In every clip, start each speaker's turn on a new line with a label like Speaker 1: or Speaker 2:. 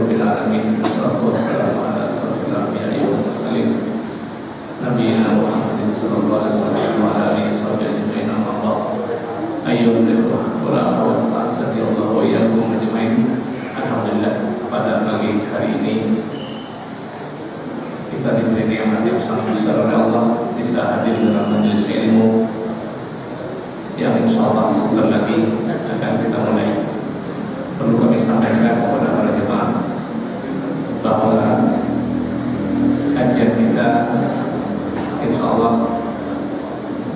Speaker 1: Rabbil Alamin. Wassalatu wassalamu ala asyrofil anbiya'i wal mursalin Nabiyyina Muhammadin sallallahu alaihi wasallam wa ala alihi ajma'in. Amma ba'd. Ayyuhal ikhwah wal akhwat, astagfirullah wa iyyakum ajma'in. Alhamdulillah, pada pagi hari ini kita diberi nikmat yang sangat besar oleh Allah, bisa hadir dalam majelis ilmu yang insyaallah sebentar lagi akan kita mulai. Perlu kami sampaikan kepada para jemaah bahwa kajian kita insyaallah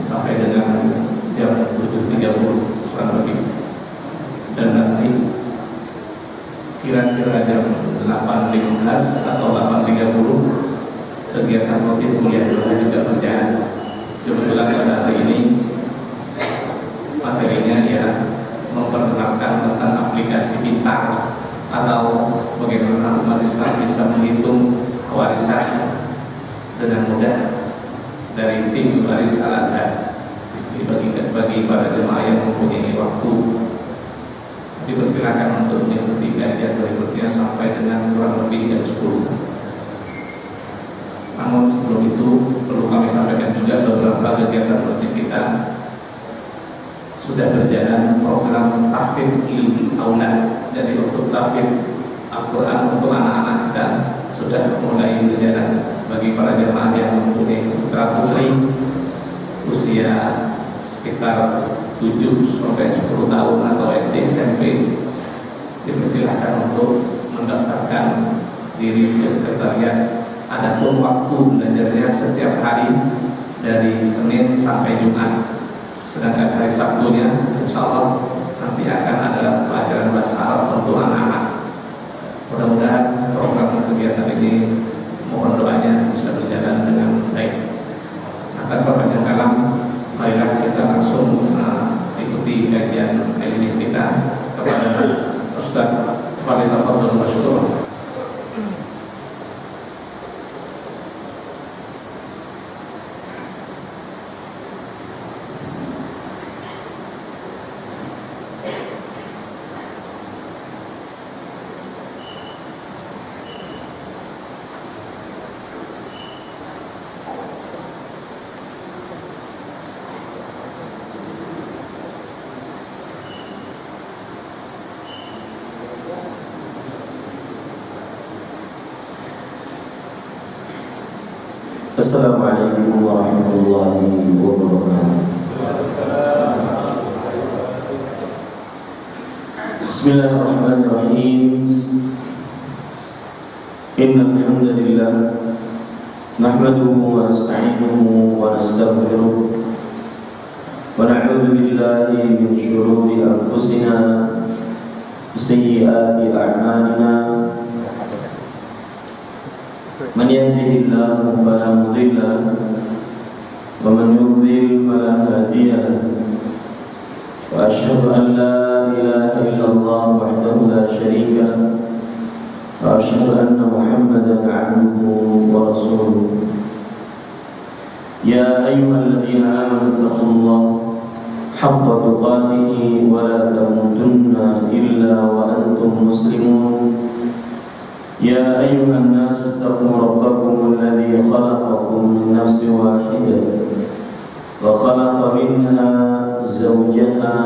Speaker 1: sampai dengan jam 7.30 kurang lebih, dan nanti kira-kira jam 8.15 atau 8.30 kegiatan rutin kuliah dulu juga berjalan. Kebetulan pada hari ini materinya ya memperkenalkan tentang aplikasi pintar atau bagaimana umat Islam bisa menghitung warisan dengan mudah dari tim waris Al-Azhar. Bagi para jemaah yang mempunyai waktu, dipersilakan untuk mengikuti kajian berikutnya sampai dengan kurang lebih jam 10. Namun sebelum itu perlu kami sampaikan juga beberapa kegiatan masjid kita sudah berjalan program tahfidz ilmi aulad. Jadi untuk tahfidz Al-Quran untuk anak-anak kita sudah mulai berjalan. Bagi para jemaah yang mempunyai putra putri usia sekitar 7-10 tahun atau SD SMP, dipersilahkan untuk mendaftarkan diri ke sekretariat. Adapun waktu belajarnya setiap hari dari Senin sampai Jumat, sedangkan hari Sabtunya insyaallah nanti akan ada pelajaran bahasa Arab untuk anak-anak. Mudah-mudahan program kegiatan ini mohon doanya bisa berjalan dengan baik. Akan berpanjang kalam, marilah kita langsung ikuti kajian ilmu kita kepada Ustaz Walid Abdul Masyhur.
Speaker 2: Assalamualaikum warahmatullahi wabarakatuh. Bismillahirrahmanirrahim. Innal hamdalillah nahmaduhu wa nasta'inuhu wa nastaghfiruh wa na'udzu billahi min shururi anfusina wa sayyiati a'malina. Man yahdihillahu fala mudilla lahu wa man yudlil fala hadiya lahu. Wa asyhadu an la ilaha illallah wahdahu la syarika lahu wa asyhadu anna Muhammadan 'abduhu wa rasuluh. Ya ayyuhalladzina amanu taqullaha haqqa tuqatih wa la tamutunna illa wa antum muslimun. يا أيها الناس اتقوا ربكم الذي خلقكم من نفس واحدة وخلق منها زوجها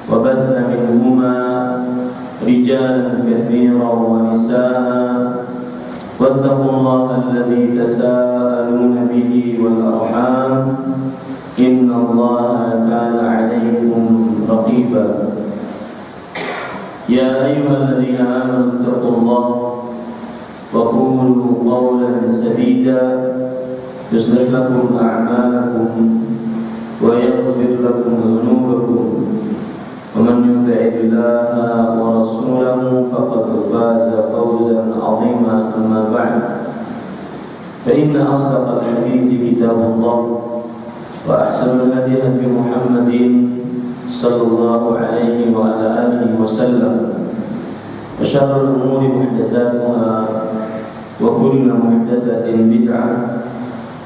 Speaker 2: وبث منهما رجالا كثيرا ونساء واتقوا الله الذي تساءلون به والأرحام إن الله كان عليكم رقيبا. يا أيها الذين آمنوا اتقوا الله وقولوا قولا سديدا يصلح لكم أعمالكم ويغفر لكم ذنوبكم ومن يطع الله ورسوله فقد فاز فوزا عظيما. أما بعد، فإن أصدق الحديث كتاب الله وأحسن الهدي هدي محمد صلى الله عليه وعلى آله وسلم وشر الأمور محدثاتها وكل محدثة بدعة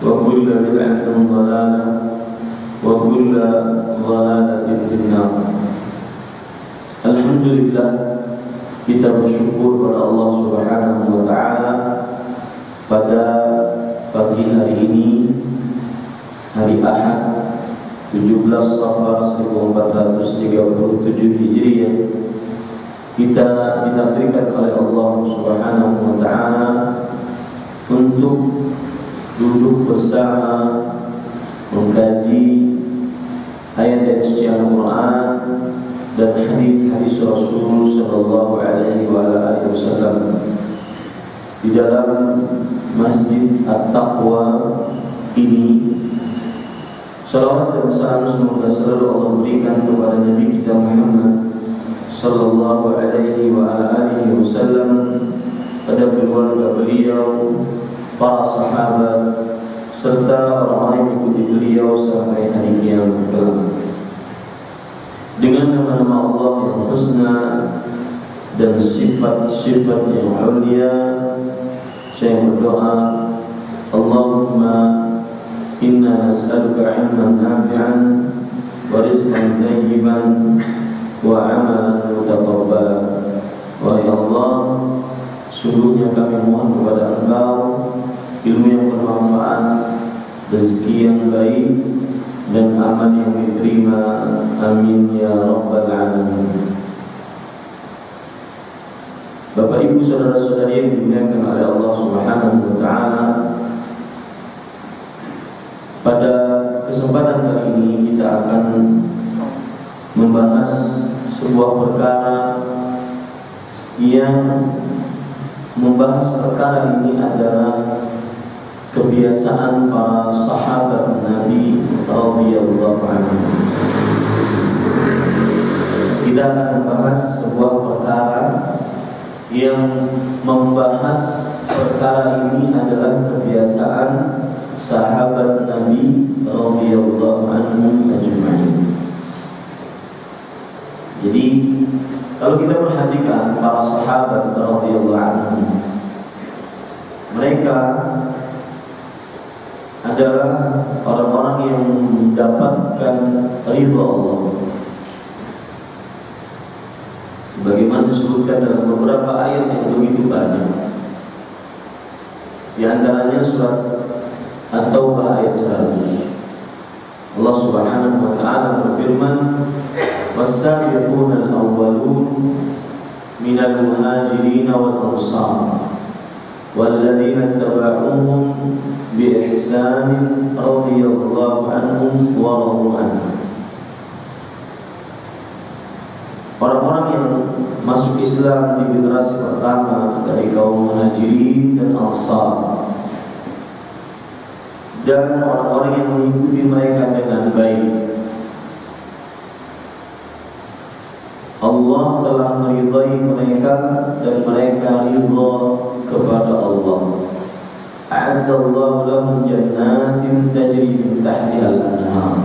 Speaker 2: وكل بدعة ضلالة وكل ضلالة في النار. Alhamdulillah, kita bersyukur kepada Allah Subhanahu wa taala pada pagi hari ini, hari Ahad 17 Safar 1437 Hijriah, kita ditakdirkan oleh Allah Subhanahu wa taala untuk duduk bersama mengkaji ayat-ayat suci Al-Quran dan hadis-hadis Rasul sallallahu alaihi wasallam di dalam Masjid At-Taqwa ini. Salawat dan salam semoga selalu Allah berikan kepada Nabi kita Muhammad sallallahu alaihi wasallam, pada keluarga beliau, para sahabat, serta orang-orang yang mengikuti beliau sampai hari kiamat kelak. Dengan nama-nama Allah yang husna dan sifat-sifat yang mulia, saya berdoa, Allahumma inna nas'aluka ilman nafi'an wa rizqan thayyiban wa amalan mutaqabbalan. Wahai Allah, sungguhnya kami mohon kepada Engkau ilmu yang bermanfaat, rezeki yang baik, dan amal yang diterima. Amin ya rabbal alamin. Bapak ibu saudara-saudari yang dimuliakan oleh Allah Subhanahu wa taala, pada kesempatan kali ini kita akan membahas sebuah perkara yang ini adalah kebiasaan para sahabat Nabi radhiyallahu anhu. Kita akan membahas sebuah perkara yang membahas perkara ini adalah kebiasaan sahabat Nabi radhiyallahu anhu ajma'in. Jadi kalau kita perhatikan para sahabat radhiyallahu anhu, mereka adalah orang-orang yang mendapatkan ridha Allah. Sebagaimana disebutkan dalam beberapa ayat yang begitu banyak. Di antaranya surat At-Taubah ayat 100. Allah Subhanahu wa taala berfirman, "Was-sabiquna al-awwalun minal muhajirin wal ansar walladzina ittaba'uuhum bi ihsanin radhiyallahu anhum wa radu anhu." Orang-orang yang masuk Islam di generasi pertama dari kaum Muhajirin dan Ansar, dan orang-orang yang mengikuti mereka dengan baik, Allah telah meridai mereka dan mereka ridha kepada Allah. A'addallahu lahum jannatin tajri min tahtiha al-anhar.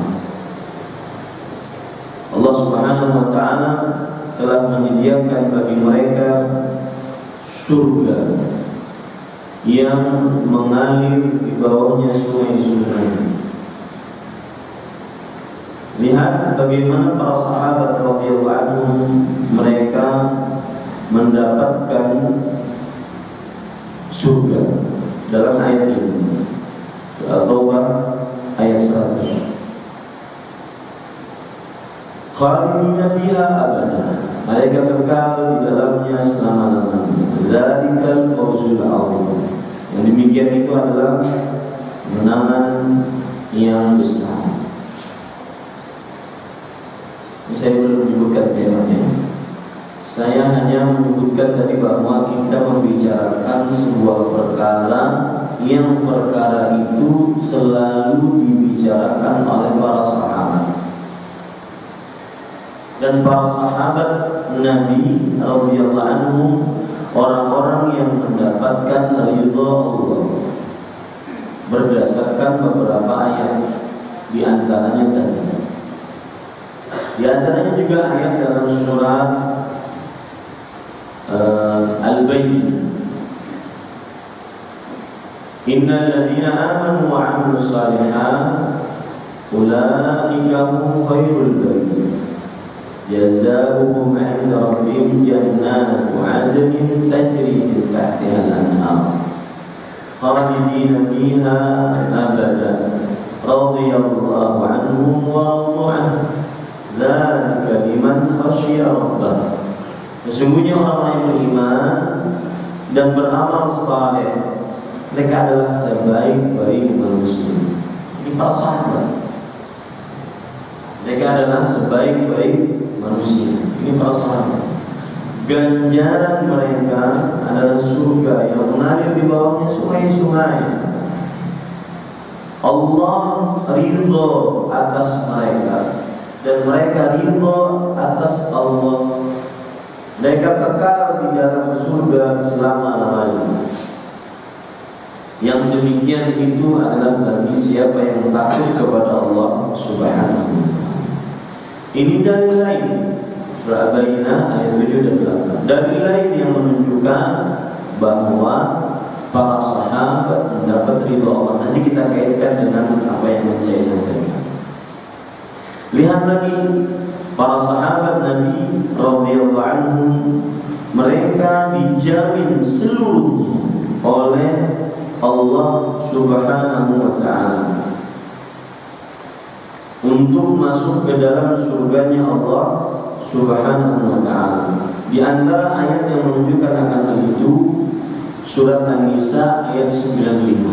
Speaker 2: Allah Subhanahu wa taala telah menyediakan bagi mereka surga yang mengalir di bawahnya sungai-sungai. Lihat bagaimana para sahabat radhiyallahu anhum mereka mendapatkan surga dalam ayat ini. Surah Taubah ayat 100. Khalidina fiha abada, mereka kekal di dalamnya selama-lamanya. Dzalikal fawzul 'azim. Yang demikian itu adalah kemenangan yang besar. Saya belum menyebutkan temanya. Saya hanya menyebutkan tadi bahwa kita membicarakan sebuah perkara yang perkara itu selalu dibicarakan oleh para sahabat. Dan para sahabat Nabi radhiyallahu anhum orang-orang yang mendapatkan ridha Allah berdasarkan beberapa ayat, di antaranya tadi. Di antaranya juga ayat dalam surat Al-Bayyinah. Innal ladzina amanu wa 'amilus shalihat ulaika hum khairul bariyah jazaohum 'inda rabbihim jannatu 'adnin tajri min tahtiha al-anhar khalidina fiha abada radhiyallahu 'anhum wa radu 'anhu dzalika liman khasyiya rabbah. Sesungguhnya orang-orang yang beriman dan beramal saleh, mereka adalah sebaik-baik manusia. Ini para sahabat. Mereka adalah sebaik-baik manusia. Ini para sahabat. Ganjaran mereka adalah surga yang mengalir di bawahnya sungai-sungai. Allah ridho atas mereka dan mereka ridho atas Allah. Mereka kekal di dalam surga selama-lamanya. Yang demikian itu adalah bagi siapa yang takut kepada Allah Subhanahu. Ini dalil lain, surah Al-Baqarah ayat 7 dan 8. Dalil lain yang menunjukkan bahwa para sahabat mendapat ridha Allah. Nanti kita kaitkan dengan apa yang saya sampaikan. Lihat lagi para sahabat Nabi radhiyallahu anhum, mereka dijamin seluruhnya oleh Allah Subhanahu wa ta'ala untuk masuk ke dalam surganya Allah Subhanahu wa ta'ala. Di antara ayat yang menunjukkan akan hal itu surat An-Nisa ayat 95.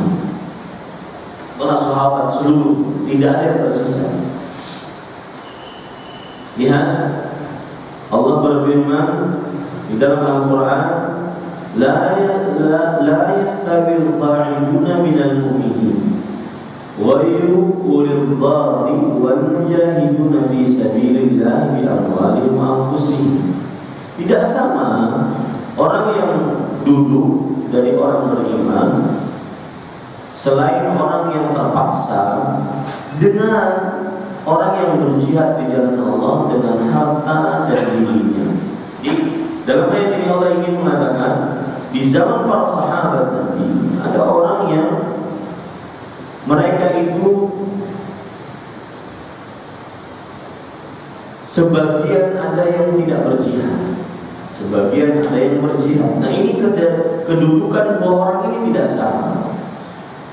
Speaker 2: Para sahabat seluruh, tidak ada yang tersisa. Lihat, Allah berfirman di dalam Al-Quran, La yastawil qa'iduna minal mu'minin ghairu ulil dhari wal mujahiduna fi sabilillah bi amwalihim wa anfusihim. Tidak sama orang yang duduk dari orang beriman selain orang yang terpaksa dengan orang yang berjihad di jalan Allah dengan harta dan dirinya. Dalam ayat ini Allah ingin mengatakan, di zaman para sahabat Nabi ada orang yang mereka itu sebagian ada yang tidak berjihad, sebagian ada yang berjihad. Nah, ini kedudukan bahwa orang ini tidak sama.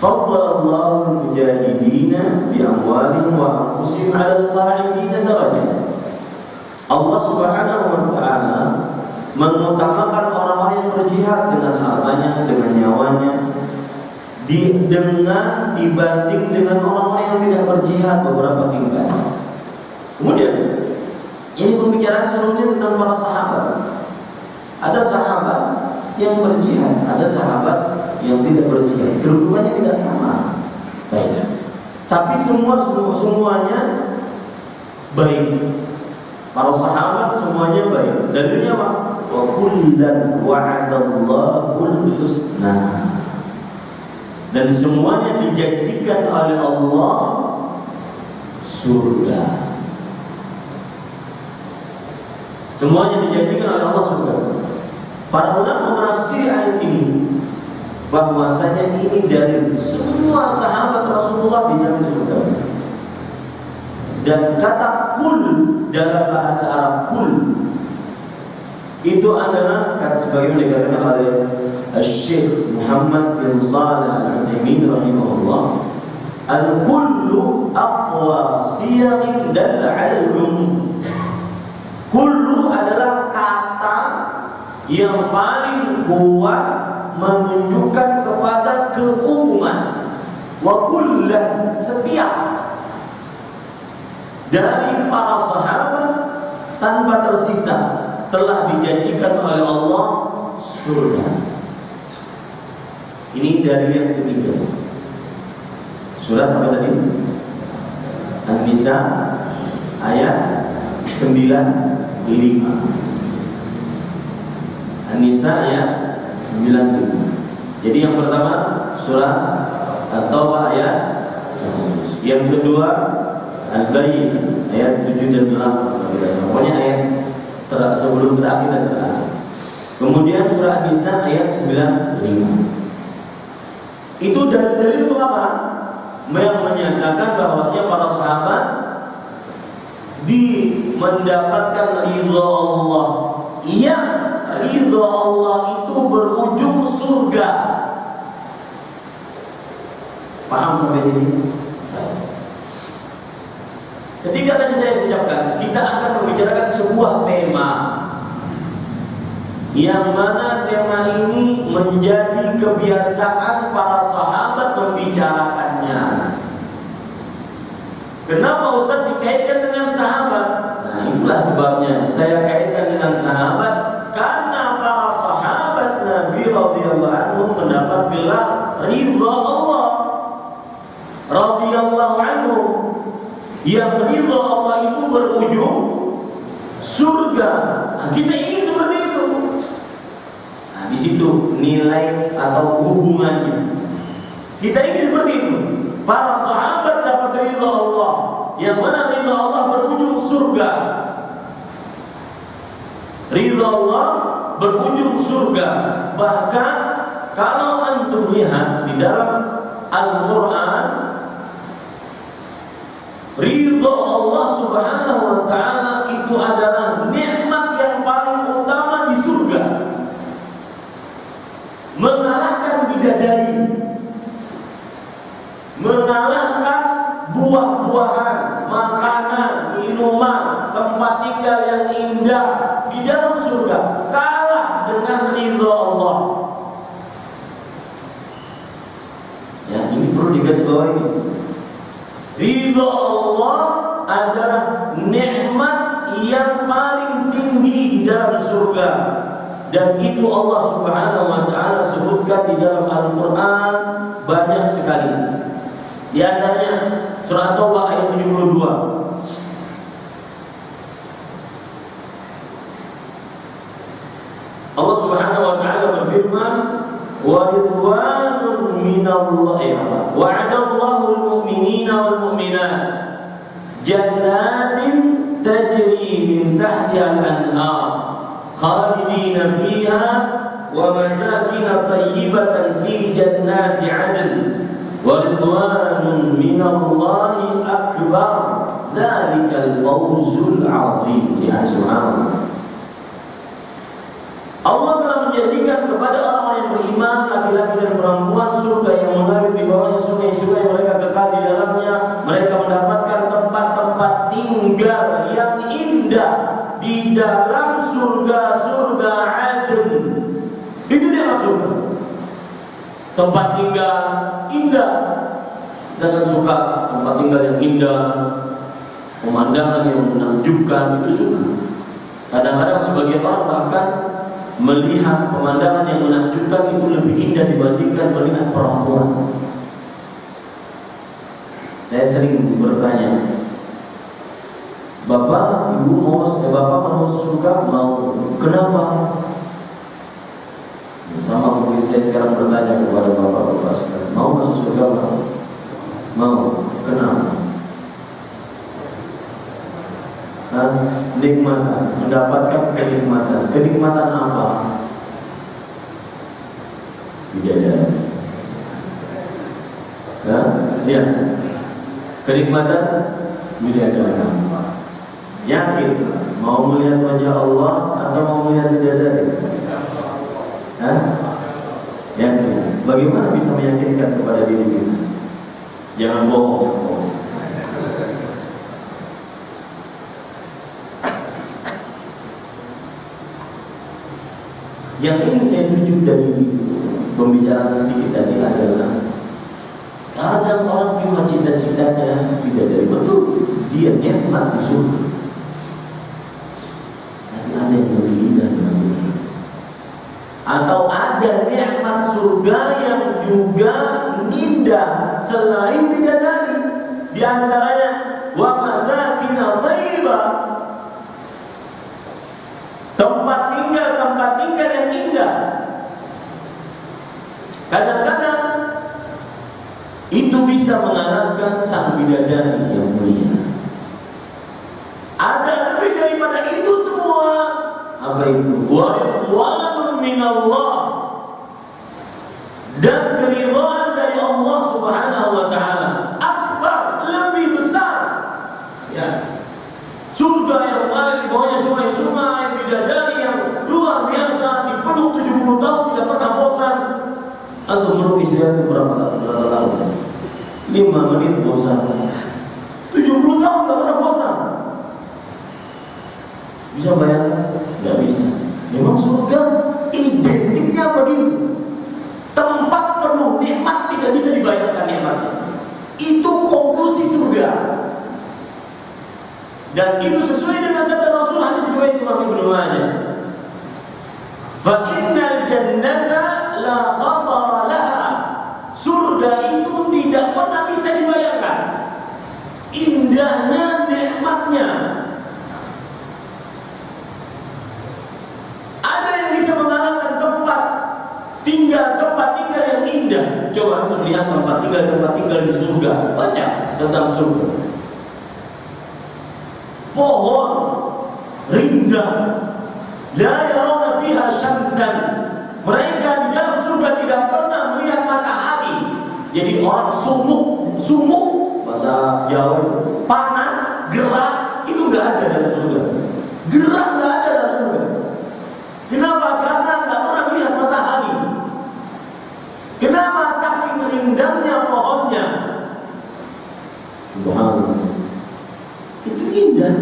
Speaker 2: Fadlallahu mujahidina bi amwalihim wa anfusihim 'alal qa'idina darajat. Allah Subhanahu wa ta'ala mengutamakan orang-orang yang berjihad dengan hartanya, dengan nyawanya, dengan dibanding dengan orang-orang yang tidak berjihad beberapa tingkat. Kemudian ini pembicaraan seluruhnya tentang para sahabat. Ada sahabat yang berjihad, ada sahabat yang tidak berjihad. Kedudukannya tidak sama. Baik. Tapi semuanya baik. Para sahabat semuanya baik. Dalilnya apa? Wa kullan wa'adallahu husna. Dan semuanya dijanjikan oleh Allah surga. Semuanya dijanjikan oleh Allah surga. Para ulama menafsir ayat ini bahwasanya ini dari semua sahabat Rasulullah dijamin surga. Dan kata kul dalam bahasa Arab kul itu adalah sebagaimana dikatakan oleh Syekh Muhammad bin Shalih Al-Utsaimin rahimahullah, al-kullu aqwa siyaghin dalla 'ala al-umum. Kullu adalah kata yang paling kuat menunjukkan kepada keumuman. Wa kullan, setiap dari para sahabat tanpa tersisa telah dijanjikan oleh Allah surga. Ini dari yang ketiga. Surat apa tadi? An-Nisa ayat 95. An-Nisa ayat 95. Jadi yang pertama surat At-Taubah ayat 1. Yang kedua Al-Baqarah ayat 7 dan 8. Pokoknya ayat sebelum terakhir dan terakhir. Kemudian surah An-Nisa ayat 95. Itu dalil-dalil itu apa? Yang menyatakan bahwasanya para sahabat mendapatkan ridha Allah, yang ridha Allah itu berujung surga. Paham sampai sini? Ketika tadi saya ucapkan, kita akan membicarakan sebuah tema, yang mana tema ini menjadi kebiasaan para sahabat membicarakannya. Kenapa Ustaz dikaitkan dengan sahabat? Nah, itulah sebabnya saya kaitkan dengan sahabat, karena para sahabat Nabi radhiyallahu anhu mendapat gelar ridha Allah radhiyallahu anhu, yang ridha Allah itu berujung surga. Nah, kita ingin seperti itu. Nah, di situ nilai atau hubungannya. Kita ingin seperti itu. Para sahabat dapat ridha Allah, yang mana ridha Allah berujung surga. Ridha Allah berujung surga. Bahkan kalau antum lihat di dalam Al-Quran, ridha Allah subhanahu wa ta'ala itu adalah nikmat yang paling utama di surga, mengalahkan bidadari, mengalahkan buah-buahan, makanan, minuman, tempat tinggal yang indah di dalam surga, kalah dengan ridha Allah. Ya, ini perlu digarisbawahi. Ridha Allah adalah nikmat yang paling tinggi di dalam surga, dan itu Allah subhanahu wa ta'ala sebutkan di dalam Al-Quran banyak sekali. Di antaranya surah Taubah ayat 72. Allah subhanahu wa ta'ala berfirman, wa ridwanun minallahi wa'adallahu al-mu'minina wal-mu'minat jannatin tajri min tahtiha al-anhar khalidina fiha wa masakin tayyibatan fi jannati 'adn wa ridwanun minallahi akbar dzalikal fawzul 'adzim. Ya subhanallah. Allah telah menjadikan kepada orang-orang yang beriman, laki-laki dan perempuan, surga yang mengalir di bawahnya sungai-sungai yang mereka kekal di dalamnya. Mereka mendapatkan tempat-tempat tinggal yang indah di dalam surga-surga Adn. Itu dia maksudnya. Tempat tinggal indah. Jangan suka tempat tinggal yang indah, pemandangan yang menakjubkan, itu suka. Kadang-kadang sebagian orang bahkan melihat pemandangan yang menakjubkan itu lebih indah dibandingkan melihat perempuan. Saya sering bertanya, Bapak, Ibu Bapak mau surga? Mau. Kenapa? Sama mungkin saya sekarang bertanya kepada Bapak-bapak sekalian, mau masuk surga? Mau. Kenapa? Nikmatan, mendapatkan kenikmatan. Kenikmatan apa? Bidadari. Ya. Kenikmatan bidadari. Yakin mau melihat wajah Allah atau mau melihat bidadari? Yakin. Bagaimana bisa meyakinkan kepada diri kita? Jangan bohong. Yang ingin saya tuju dari pembicaraan sedikit tadi adalah, kadang orang cuma cita-citanya bidadari, betul, dia nikmat di surga, tapi ada yang lebih indah dari, atau ada nikmat surga yang juga indah selain bidadari. Di antaranya wa masakin thayyibah, tempat tinggal yang indah. Kadang-kadang itu bisa mengarahkan sang bidadari yang mulia. Ada lebih daripada itu semua. Apa itu? Wa ridwanun minallah, dan keridhaan dari Allah subhanahu wa ta'ala akbar, lebih besar. Ya. Surga yang bawahnya sungai-sungai, bidadari yang luar biasa, dipeluk 70 tahun tidak pernah bosan. Atau meluk istri itu berapa tahun? 5 menit bosan. 70 tahun tidak pernah bosan. Bisa bayangkan? Tidak bisa. Memang surga identiknya begitu. Tempat penuh nikmat, tidak bisa dibayangkan nikmatnya. Itu konklusi surga. Dan itu sesuai dengan sabda Rasul hadis riwayat Imam Ibnu Majah. Fa innal jannata la khatara laha. Surga itu tidak pernah bisa dibayangkan. Indahnya, nikmatnya. Ada yang bisa mengalahkan tempat tinggal yang indah. Coba untuk lihat tempat tinggal di surga. Baca tentang surga. Pohon rindang, la yarawna fiha syamsan. Mereka di dalam surga tidak pernah melihat matahari. Jadi orang sumuk bahasa Jawa, panas, gerah, itu nggak ada dalam surga. Gerah nggak ada dalam surga. Kenapa? Karena nggak pernah melihat matahari. Kenapa? Saking rindangnya pohonnya. Subhanallah. Itu indah.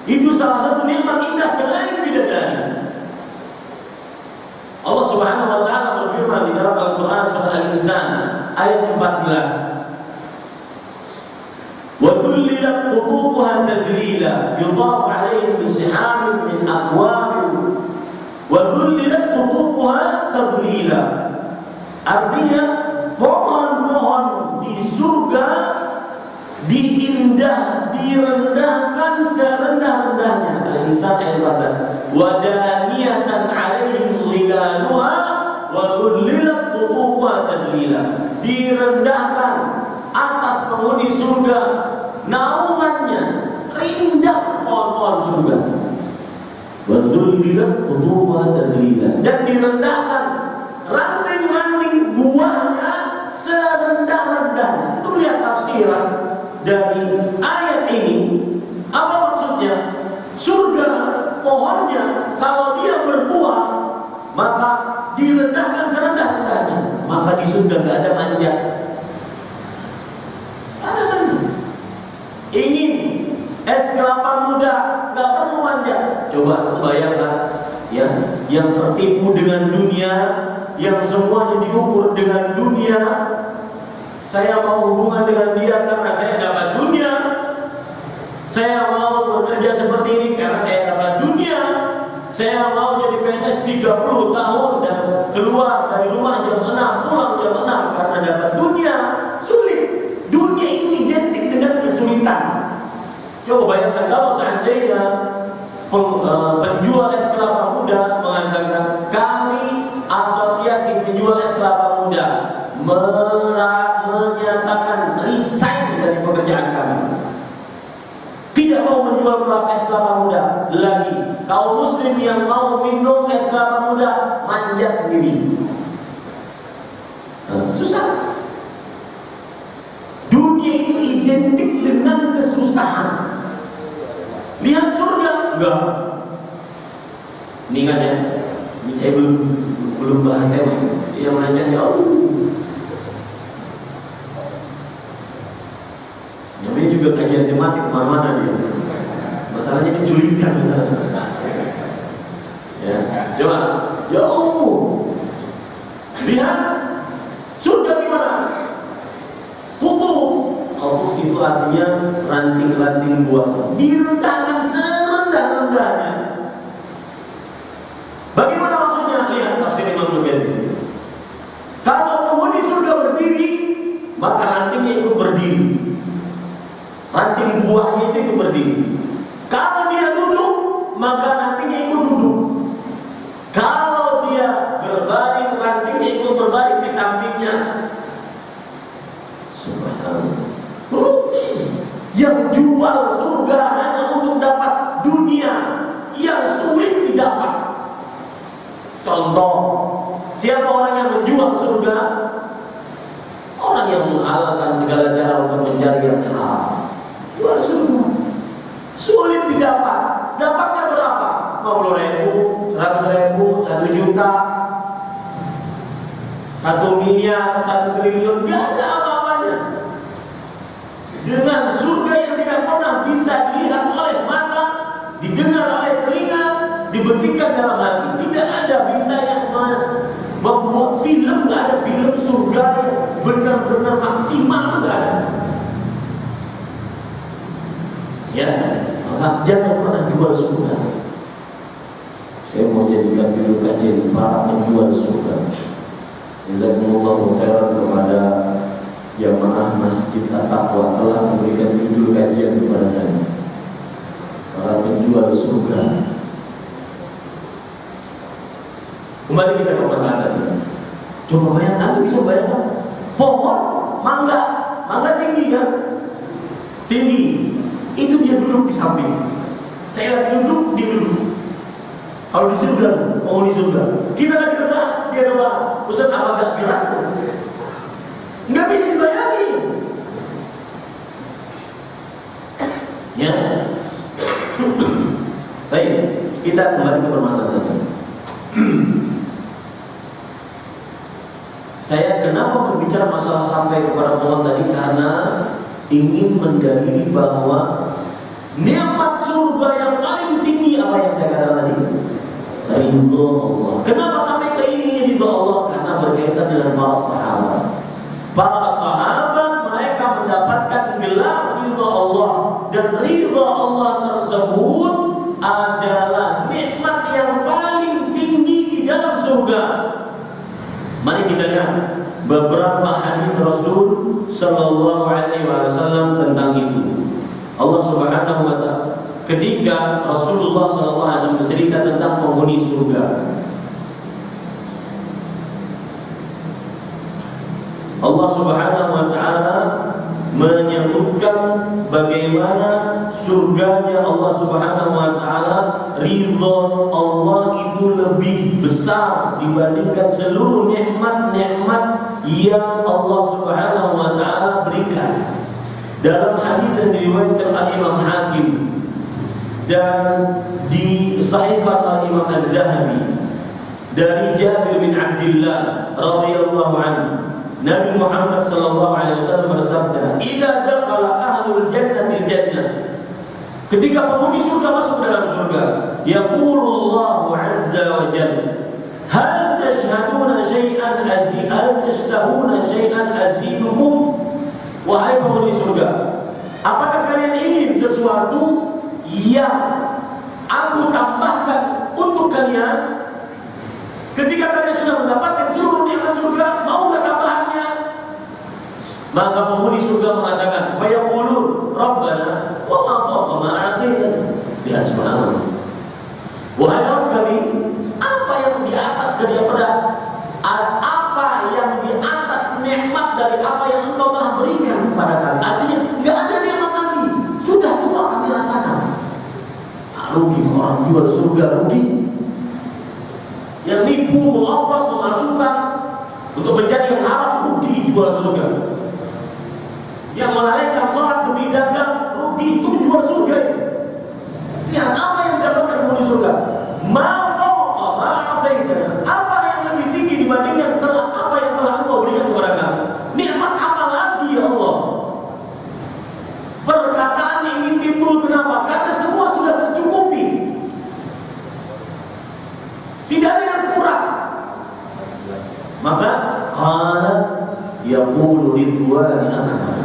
Speaker 2: Itu salah satu nikmat indah selain bidadari. Allah Subhanahu wa taala berfirman di dalam Al-Qur'an surah Al-Insan ayat 14. Wa dhullilat qutufuha tadlila yutaf 'alaihim bisihamin min aqwam wa dhullilat qutufuha tadlila. Artinya pohon-pohon di surga direndahkan serendah-rendahnya. Al-Insan ayat 14. Wa daniyatan 'alaihim dhilaluha wa dhullilat qutufuha tadlila. Direndahkan atas penghuni surga naungannya, rindang pohon-pohon surga. Wa dhullilat qutufuha tadlila. Dan direndahkan ranting-ranting buahnya serendah-rendahnya. Itu lihat tafsiran dari ayat ini. Apa maksudnya? Surga pohonnya kalau dia berbuah maka direndahkan serendah-rendahnya. Maka di surga gak ada manja. Gak ada manja. Ingin es kelapa muda gak perlu manja. Coba bayangkan ya, yang tertipu dengan dunia, yang semuanya diukur dengan dunia. Saya mau hubungan dengan dia karena saya dapat dunia. Saya mau bekerja seperti ini karena saya dapat dunia. Saya mau jadi PNS 30 tahun dan keluar dari rumah jam 6, pulang jam 6 karena dapat dunia. Sulit. Dunia itu identik dengan kesulitan. Coba bayangkan kalau seandainya penjual es kelapa muda mengatakan, kami asosiasi penjual es kelapa muda menyatakan resign dari pekerjaan kami, tidak mau menjual es kelapa muda lagi. Kaum muslim yang mau minum es kelapa muda manjat sendiri. Susah. Dunia itu identik dengan kesusahan. Lihat surga enggak? Ini ingat ya, ini saya belum bahas tema. Saya menanyakan jauh. Namanya juga kajian tematik kemana-mana dia. Masalahnya diculikan misalnya. Ya, coba jauh. Lihat surga gimana? Kutuf itu artinya ranting-ranting buah. Direndahkan serendah-rendahnya. Bagaimana maksudnya? Lihat tafsir Imam Nugairi. Kalau penghuni surga berdiri, maka rantingnya ikut berdiri. Ranting buahnya itu ikut berdiri. Kalau dia duduk, maka rantingnya ikut duduk. Kalau dia berbaring, rantingnya ikut berbaring di sampingnya. Subhanallah. Yang jual surga hanya untuk dapat dunia yang sulit didapat. Contoh, siapa orang yang menjual surga? Orang yang menghalalkan segala cara untuk mencari yang halal. Jual surga sulit didapat.
Speaker 3: didapat. Dapatnya berapa? 50.000, 100.000, 1 juta, 1 miliar, 1 triliun, gak ada apa-apanya. Dengan surga yang tidak pernah bisa dilihat oleh mata, didengar oleh telinga, dibetikkan dalam hati. Tidak ada bisa yang membuat film, gak ada film surga yang benar-benar maksimal, gak ada. Ya, maka jangan pernah jual surga. Saya mau jadikan judul kajian para penjual surga. Jazakumullahu khairan kepada jamaah Masjid At-Taqwa telah memberikan judul kajian kepada saya. Para penjual surga. Kembali kita ke masalah tadi. Coba bayangkan, bisa bayangkan pohon mangga tinggi kan? Tinggi. Itu dia duduk di samping. Saya lagi duduk, dia duduk. Kalau di surga, penghuni surga. Kita lagi rendah, dia rendah. Ustaz, apa gak gerak? Nggak bisa dibayangin. Ya. Baik, kita kembali ke permasalahan. Saya kenapa berbicara masalah sampai kepada pohon tadi? Karena ingin mendalili bahwa nikmat surga yang paling tinggi apa yang saya katakan tadi? Ridho Allah. Kenapa sampai ke ini ridho Allah? Karena berkaitan dengan para sahabat. Para sahabat mereka mendapatkan gelar ridho Allah, dan ridho Allah tersebut adalah nikmat yang paling tinggi di dalam surga. Mari kita lihat beberapa hadis Rasul Sallallahu Alaihi Wasallam tentang itu. Allah Subhanahu Wa Taala ketika Rasulullah Sallallahu Alaihi Wasallam bercerita tentang penghuni surga, Allah Subhanahu Wa Taala menyebutkan bagaimana surganya Allah Subhanahu Wa Taala, ridho Allah itu lebih besar dibandingkan seluruh nikmat-nikmat yang Allah Subhanahu Wa Taala berikan. Dalam hadis yang diriwayatkan oleh Imam Hakim dan disahihkan oleh Imam Al-Dhahabi dari Jabir bin Abdullah radhiyallahu anhu, Nabi Muhammad sallallahu alaihi wasallam bersabda, "Idza dakhala ahlul jannati al-jannah." Ketika penghuni surga masuk dalam surga, yaqulullahu azza wa jalla, "Hal tashhaduna syai'an azidukum?" Wahai penghuni surga, apakah kalian ingin sesuatu yang aku tambahkan untuk kalian? Ketika kalian sudah mendapatkan seluruh nikmat surga, mau gak tambahannya? Maka penghuni surga mengatakan, "Fa yaqulun Rabbana wa ma fawqa ma a'taytana." Lihat subhanallah. Wahai Rabb kami, apa yang di atas daripada apa yang di atas nikmat dari apa yang Engkau telah berikan kepada kami? Artinya nggak ada nikmat lagi, sudah semua kami rasakan. Rugi orang jual surga, rugi. Yang nipu, mengoplos, memalsukan untuk menjadi yang haram, rugi jual surga. Yang melalaikan sholat demi dagang, rugi, itu jual surga. Lihat apa yang didapatkan penghuni surga. Ma fawqa ma a'taytana. Apa yang lebih tinggi dibandingkan apa yang telah Engkau berikan kepada kami? Nikmat apa lagi ya Allah? Perkataan ini timbul kenapa? Karena semua sudah tercukupi. Tidak ada yang kurang. Maka qala yaqulu ridwani akbar.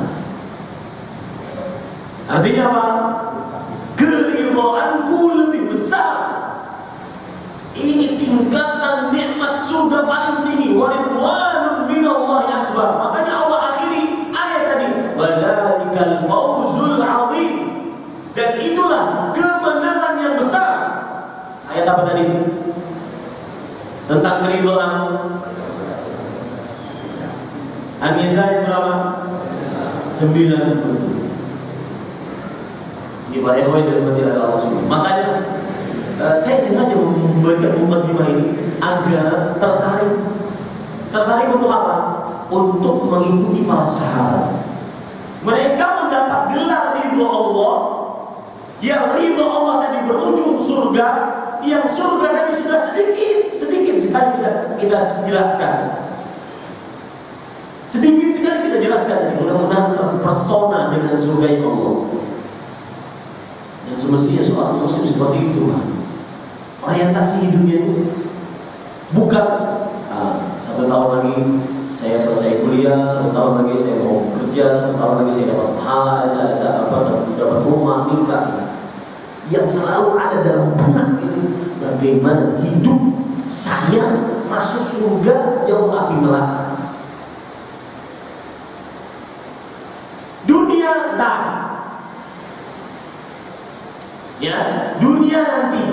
Speaker 3: Artinya apa? Keridhaanku lebih besar. Ini tingkatan nikmat surga paling tinggi. Wa ridwanun minallahi akbar. Makanya Allah akhiri ayat tadi, "Wadzalikal fawzul 'adzim." Dan itulah kemenangan yang besar. Ayat apa tadi? Tentang keridhaan. An-Nisa yang berapa? 90. Ini para ikhwan dari Madinah Allah Subhanahu. Makanya saya sengaja memberikan mukadimah ini agar tertarik untuk apa? Untuk mengikuti para sahabat. Mereka mendapat gelar ridho Allah Yang ridho Allah tadi berujung surga, yang surga tadi sudah sedikit sekali kita jelaskan. Sedikit sekali kita jelaskan. Mudah-mudahan terpesona dengan surga Allah. Dan semestinya seorang muslim seperti itu, orientasi hidupnya itu bukan 1 tahun lagi saya selesai kuliah, 1 tahun lagi saya mau kerja, 1 tahun lagi saya dapat pahala, dapat rumah, nikah. Yang selalu ada dalam benak ini, bagaimana hidup saya masuk surga jauh api neraka. Dunia tak, ya dunia nanti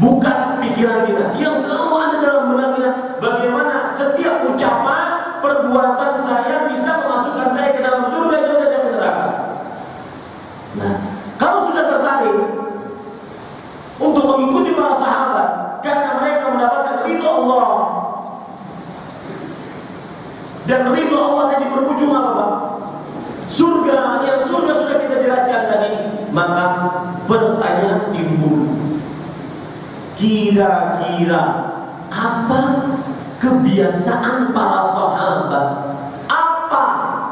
Speaker 3: bukan pikiran kita. Yang selalu ada dalam benak kita, bagaimana setiap ucapan, perbuatan saya bisa memasukkan saya ke dalam surga jauh dari api neraka. Nah, kalau sudah tertarik untuk mengikuti para sahabat karena mereka mendapatkan ridho Allah, dan ridho Allah tadi berujung apa, Pak? Surga. Yang surga sudah kita jelaskan tadi. Maka pertanyaan timbul, kira-kira apa kebiasaan para sahabat, apa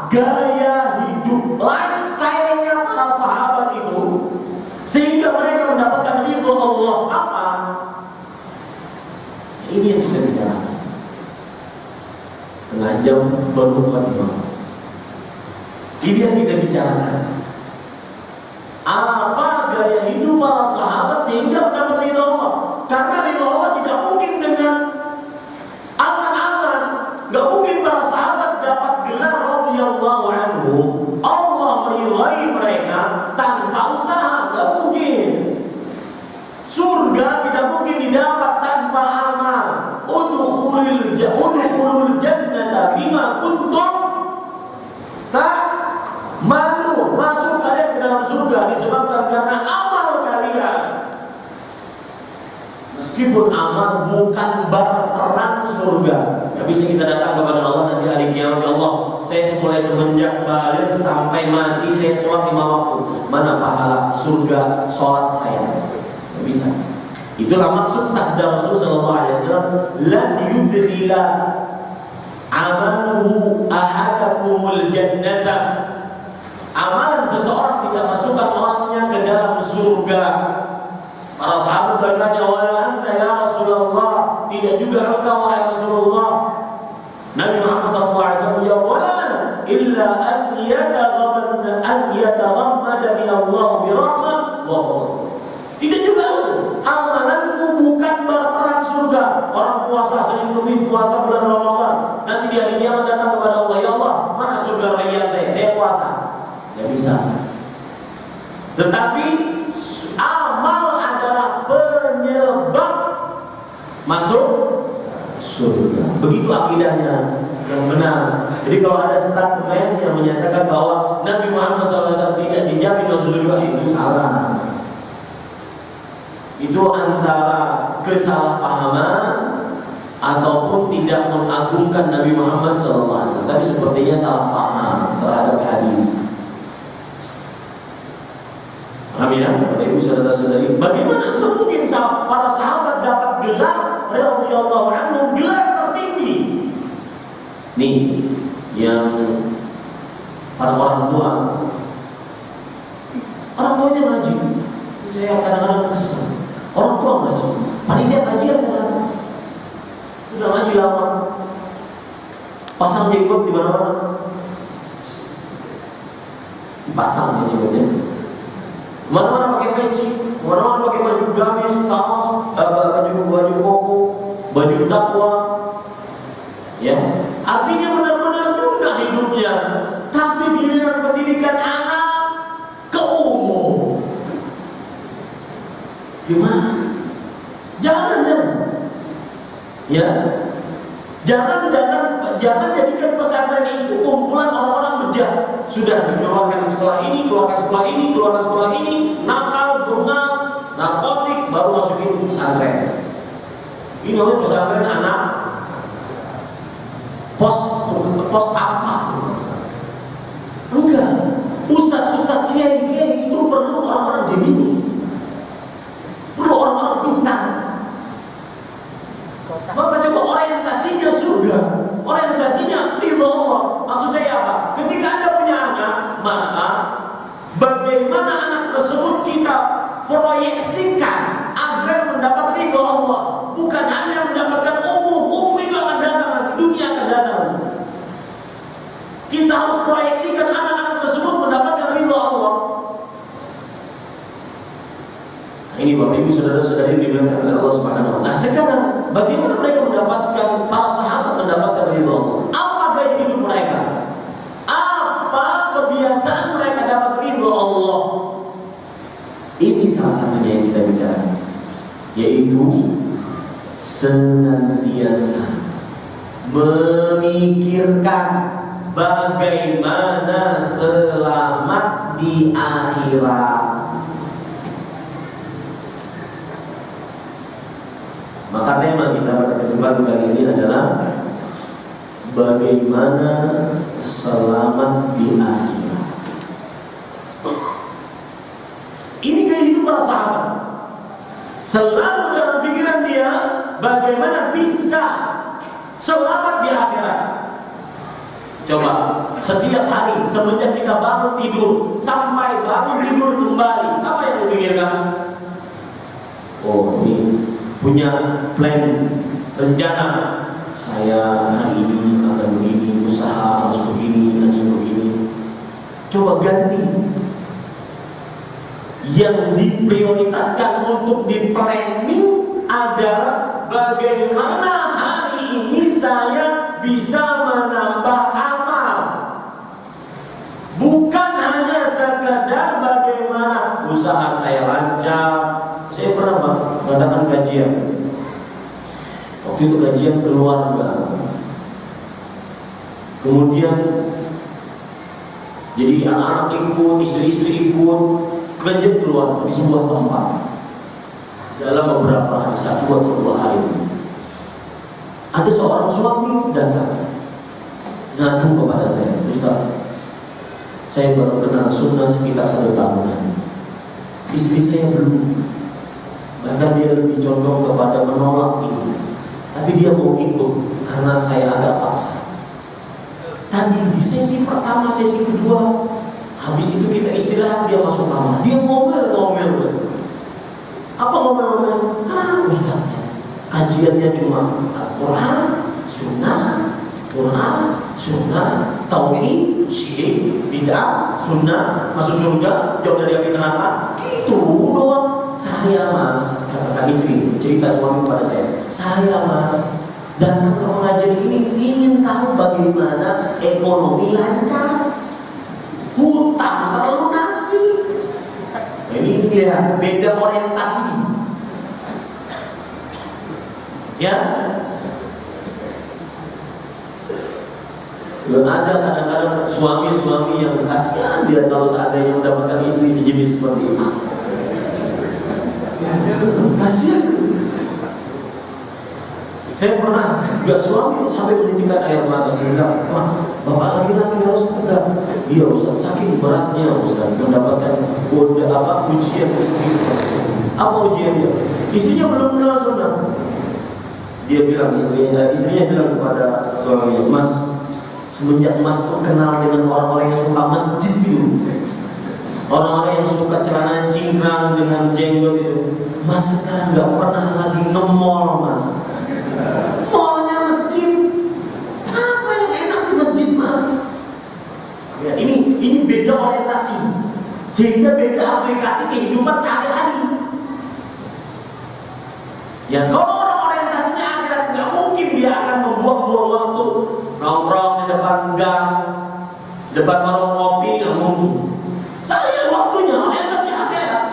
Speaker 3: gaya hidup, lifestyle-nya para sahabat itu sehingga mereka mendapatkan ridho Allah? Apa? Ini yang kita bicarakan. Setengah jam baru 45. Ini yang kita bicarakan. Apa gaya hidup para sahabat sehingga mendapat ridho Allah? Karena ridho Allah tidak mungkin dengan angan-angan. Gak mungkin para sahabat dapat gelar radhiyallahu anhu, Allah meridhai mereka tanpa usaha. Gak mungkin. Surga tidak mungkin didapat tanpa amal. Udkhulul jannata bima kuntum malu. Masuk kalian ke dalam surga disebabkan karena amal kalian. Meskipun amal bukan barteran surga. Gak bisa kita datang kepada Allah nanti hari kiamat, ya Allah, saya mulai semenjak kalian sampai mati saya sholat 5 waktu. Mana pahala surga sholat saya? Gak bisa. Itulah maksud sabda Rasul sallallahu alaihi wasallam, lan yudkhila amaluhu ahadakumul jannata. Amalan seseorang tidak masukkan orangnya ke dalam surga. Para sahabat bertanya, wala anta ya Rasulullah, tidak juga engkau wahai Rasulullah. Nabi Muhammad SAW jawab, wala illa an yataghammada bi Allah bi rahmah wa fadl. Tidak juga amalanku bukan berperang surga. Orang puasa Senin Kamis, puasa bulan Ramadan, nanti di hari kiamat datang kepada Allah, ya Allah, mana surga rayyan saya puasa. Tidak bisa. Tetapi amal adalah penyebab masuk surga. Begitu akidahnya yang benar. Jadi kalau ada statement yang menyatakan bahwa Nabi Muhammad SAW tidak dijamin masuk surga, itu salah. Itu antara kesalahpahaman ataupun tidak mengagungkan Nabi Muhammad SAW. Tapi sepertinya salah paham terhadap hadis. Paham ya, Bapak Ibu saudara-saudari? Bagaimana untuk mungkin para sahabat dapat gelar radhiyallahu anhu, gelar tertinggi? Nih, yang para orang tuanya ngaji. Saya kadang-kadang kesal. Orang tua ngaji, panitia kajian kadang-kadang sudah ngaji lama, pasang jenggot di mana-mana, dipasang jenggotnya. Mana-mana pakai peci, mana-mana pakai baju gamis, kaos, baju koko, baju takwa. Ya, artinya benar-benar mudah hidupnya. Tapi giliran pendidikan anak ke umum, gimana? Jangan. Ya, jangan jadikan pesantren itu kumpulan orang-orang bejat. Sudah dikeluarkan sekolah ini, keluarkan sekolah ini, nakal, begal, narkotik, baru masukin pesantren. Ini namanya pesantren anak pos sampah. Enggak. Ustaz kiai itu perlu tersebut kita proyeksikan agar mendapat ridho Allah, bukan hanya mendapatkan umum itu akan datang nanti, dunia akan datang. Kita harus proyeksikan anak-anak tersebut mendapatkan ridho Allah. Nah, ini Bapak Ibu saudara-saudari dimuliakan oleh Allah Subhanahu wa taala. Nah, sekarang bagaimana mereka mendapatkan, para sahabat mendapatkan ridho Allah? Apa gaya hidup mereka? Apa kebiasaan mereka dapat ridho Allah? Ini salah satunya yang kita bicarakan, yaitu senantiasa memikirkan bagaimana selamat di akhirat. Maka tema kita pada kesempatan kali ini adalah bagaimana selamat di akhirat. Ini gaya hidup para sahabat. Selalu dalam pikiran dia bagaimana bisa selamat di akhirat. Coba setiap hari semenjak kita bangun tidur sampai bangun tidur kembali, apa yang dipikirkan? Oh, ini punya plan, rencana. Saya hari ini akan begini, usaha harus begini, begini. Coba ganti. Yang diprioritaskan untuk di-planning adalah bagaimana hari ini saya bisa menambah amal. Bukan hanya sekadar bagaimana usaha saya lancar. Saya pernah mengadakan kajian. Waktu itu kajian keluarga. Kemudian jadi anak-anak ikut, istri-istri ikut, kajian keluarga di sebuah tempat. Dalam beberapa hari, 1 atau 2 hari, ada seorang suami datang ngadu kepada saya, Ustaz, saya baru kenal sunnah sekitar 1 tahunan. Istri saya belum. Bahkan dia lebih condong kepada menolak ini. Tapi dia mau ikut karena saya agak paksa. Tadi di sesi pertama, sesi kedua, habis itu kita istirahat, dia masuk kamar. Dia ngomel-ngomel. Apa ngomel-ngomel? Ustaz, kajiannya cuma Quran, Sunnah, Tauhid, Syirik, Bid'ah, Sunnah, masuk surga, jauh dari api neraka. Gitu doang. Saya Mas, kata sang istri, cerita suami kepada saya Mas, datang ke pengajian ini ingin tahu bagaimana ekonomi lancar, hutang terlunasi. Ini dia beda orientasi. Ya, ada kadang-kadang suami-suami yang kasihan dia kalau seandainya mendapatkan istri sejenis seperti itu. Kasihan. Saya pernah lihat suami sampai menitikkan air mata. Saya bilang, wah, bapak laki-laki harus tegak. Iya Ustaz, saking beratnya Ustaz mendapatkan ujian istri seperti itu. Apa ujiannya? Istrinya belum kenal sunnah. Dia bilang, istrinya bilang kepada suaminya, Mas, semenjak Mas kenal dengan orang-orang yang suka masjid itu, orang-orang yang suka celana cingkrang dengan jenggot itu, Mas sekarang nggak pernah lagi nge-mall Mas. Mallnya masjid. Apa yang enak di masjid Mas? Ya, ini beda orientasi, sehingga beda aplikasi kehidupan sehari-hari. Ya, kalau orang orientasinya akhirat, nggak mungkin dia akan membuang-buang waktu nongkrong di depan gang, depan warung kopi, nggak mungkin. Saya waktunya orientasi akhirat.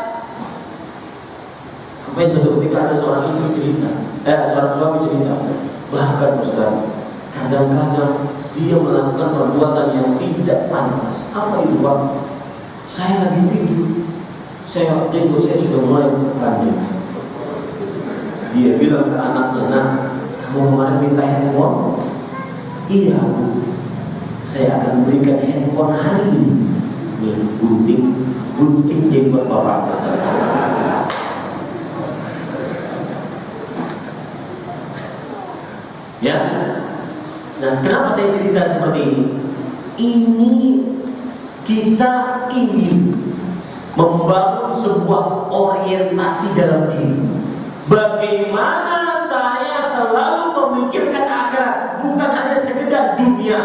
Speaker 3: Sampai suatu ketika ada seorang istri cerita, seorang suami cerita, bahkan Ustaz, kadang-kadang dia melakukan perbuatan yang tidak pantas. Apa itu Pak? Saya lagi tidur, jenggot saya sudah mulai panjang. Dia bilang ke anaknya, nah, kamu kemarin minta handphone? Iya Bu, saya akan berikan handphone hari ini. Gunting jenggot bapak. Ya, nah kenapa saya cerita seperti ini? Ini kita ingin membangun sebuah orientasi dalam diri. Bagaimana saya selalu memikirkan akhirat, bukan hanya sekedar dunia.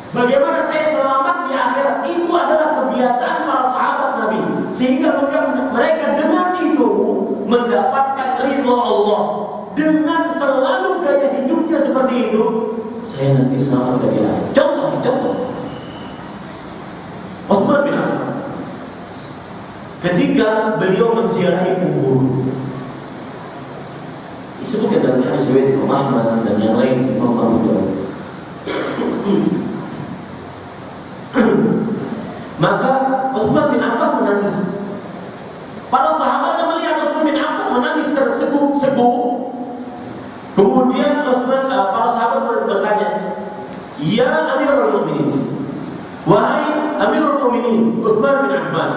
Speaker 3: Bagaimana saya selamat di akhirat, itu adalah kebiasaan para sahabat Nabi. Sehingga mereka dengan itu mendapatkan ridha Allah. Dengan selalu gaya hidupnya seperti itu, saya nanti selamat dari akhirat. Contoh Utsman bin Affan, ketika beliau menziarahi kubur, disebutkan dalam hadis riwayat Imam Ahmad dan yang lain, Imam Abu Dawud. Maka Utsman bin Affan menangis. Para sahabatnya melihat Utsman bin Affan menangis terseguk-seguk. Kemudian para sahabat bertanya, "Ya Amirul Mukminin, wahai Amirul Mukminin Utsman bin Affan,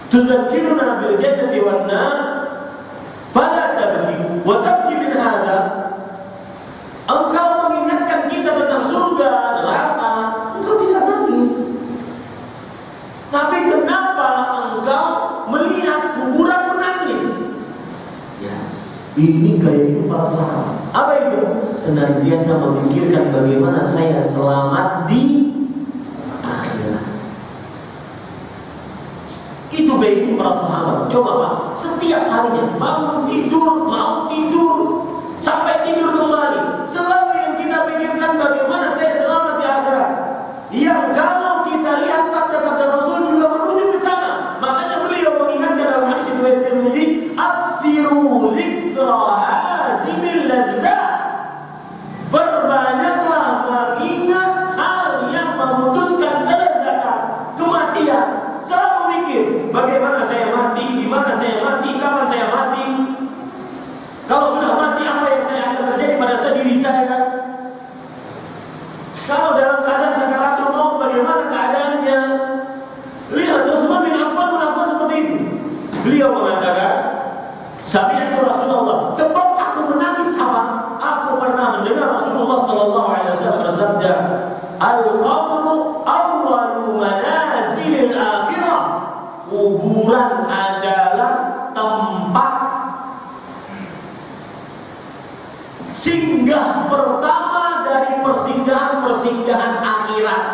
Speaker 3: tudzakiruna bil jannati wan nar, fala tabki wa tabki min hadha." Engkau mengingatkan kita tentang surga, neraka, engkau tidak nangis. Tapi kenapa engkau melihat kuburan menangis? Ya, ini gaya hidup para sahabat. Apa itu? Senantiasa memikirkan bagaimana saya selamat di akhirat. Itu gaya hidup para sahabat. Coba Pak, setiap harinya bangun tidur, mau tidur, sampai tidur kembali, selalu yang kita pikirkan bagaimana saya selamat di akhirat. Yang kalau kita lihat sabda-sabda Rasul juga menuju ke sana. Makanya beliau mengingatkan dalam hadis riwayat Tirmidzi, "Aksiru dzikra hazimil ladzat." Berbanyaklah mengingat hal yang memutuskan kelezatan, kematian. Selalu mikir, bagaimana saya mati, di mana saya mati, kapan saya mati. Kalau sudah mati, apa yang saya akan terjadi pada diri saya? Kalau dalam keadaan sakaratul maut, bagaimana keadaannya? Lihat Utsman bin Affan melakukan seperti itu. Beliau mengatakan, "Sami'tu Rasulullah." Sebab aku menangis apa? Aku pernah mendengar Rasulullah sallallahu alaihi wasallam bersabda, "Al-qabru awwalu manazilil akhirah." Kuburan adalah tempat singgah pertama dari persinggahan akhirat.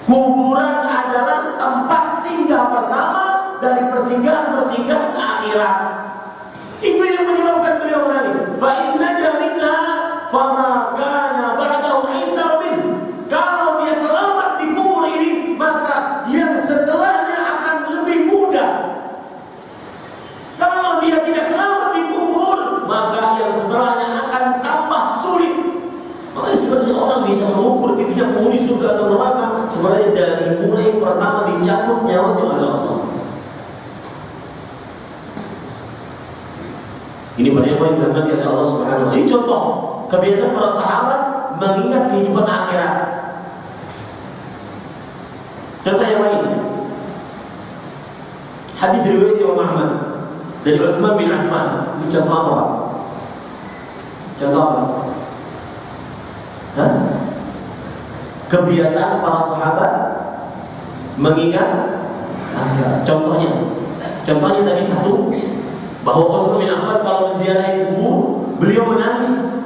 Speaker 3: Kuburan adalah tempat singgah pertama dari persinggahan akhirat. Itu yang menyebabkan beliau menangis. Fa inna jamina fama kana ba'dahu aisar min. Kalau dia selamat di kubur ini, maka yang setelahnya akan lebih mudah. Kalau dia tidak selamat di kubur, maka yang setelahnya akan tambah sulit. Makanya sebenarnya orang bisa mengukur dirinya penghuni surga atau neraka sebenarnya dari mulai pertama dicabut nyawanya oleh Allah. Ini pada yang dirahmati oleh Allah Subhanahu wa taala. Ini contoh kebiasaan para sahabat mengingat kehidupan akhirat. Contoh yang lain, hadis riwayat Imam Ahmad dari Utsman bin Affan. Ini contoh apa Pak? Contoh apa? Hah? Kebiasaan para sahabat mengingat akhirat. Contohnya tadi satu, bahwa Utsman bin Affan kalau menziarahi kubur, beliau menangis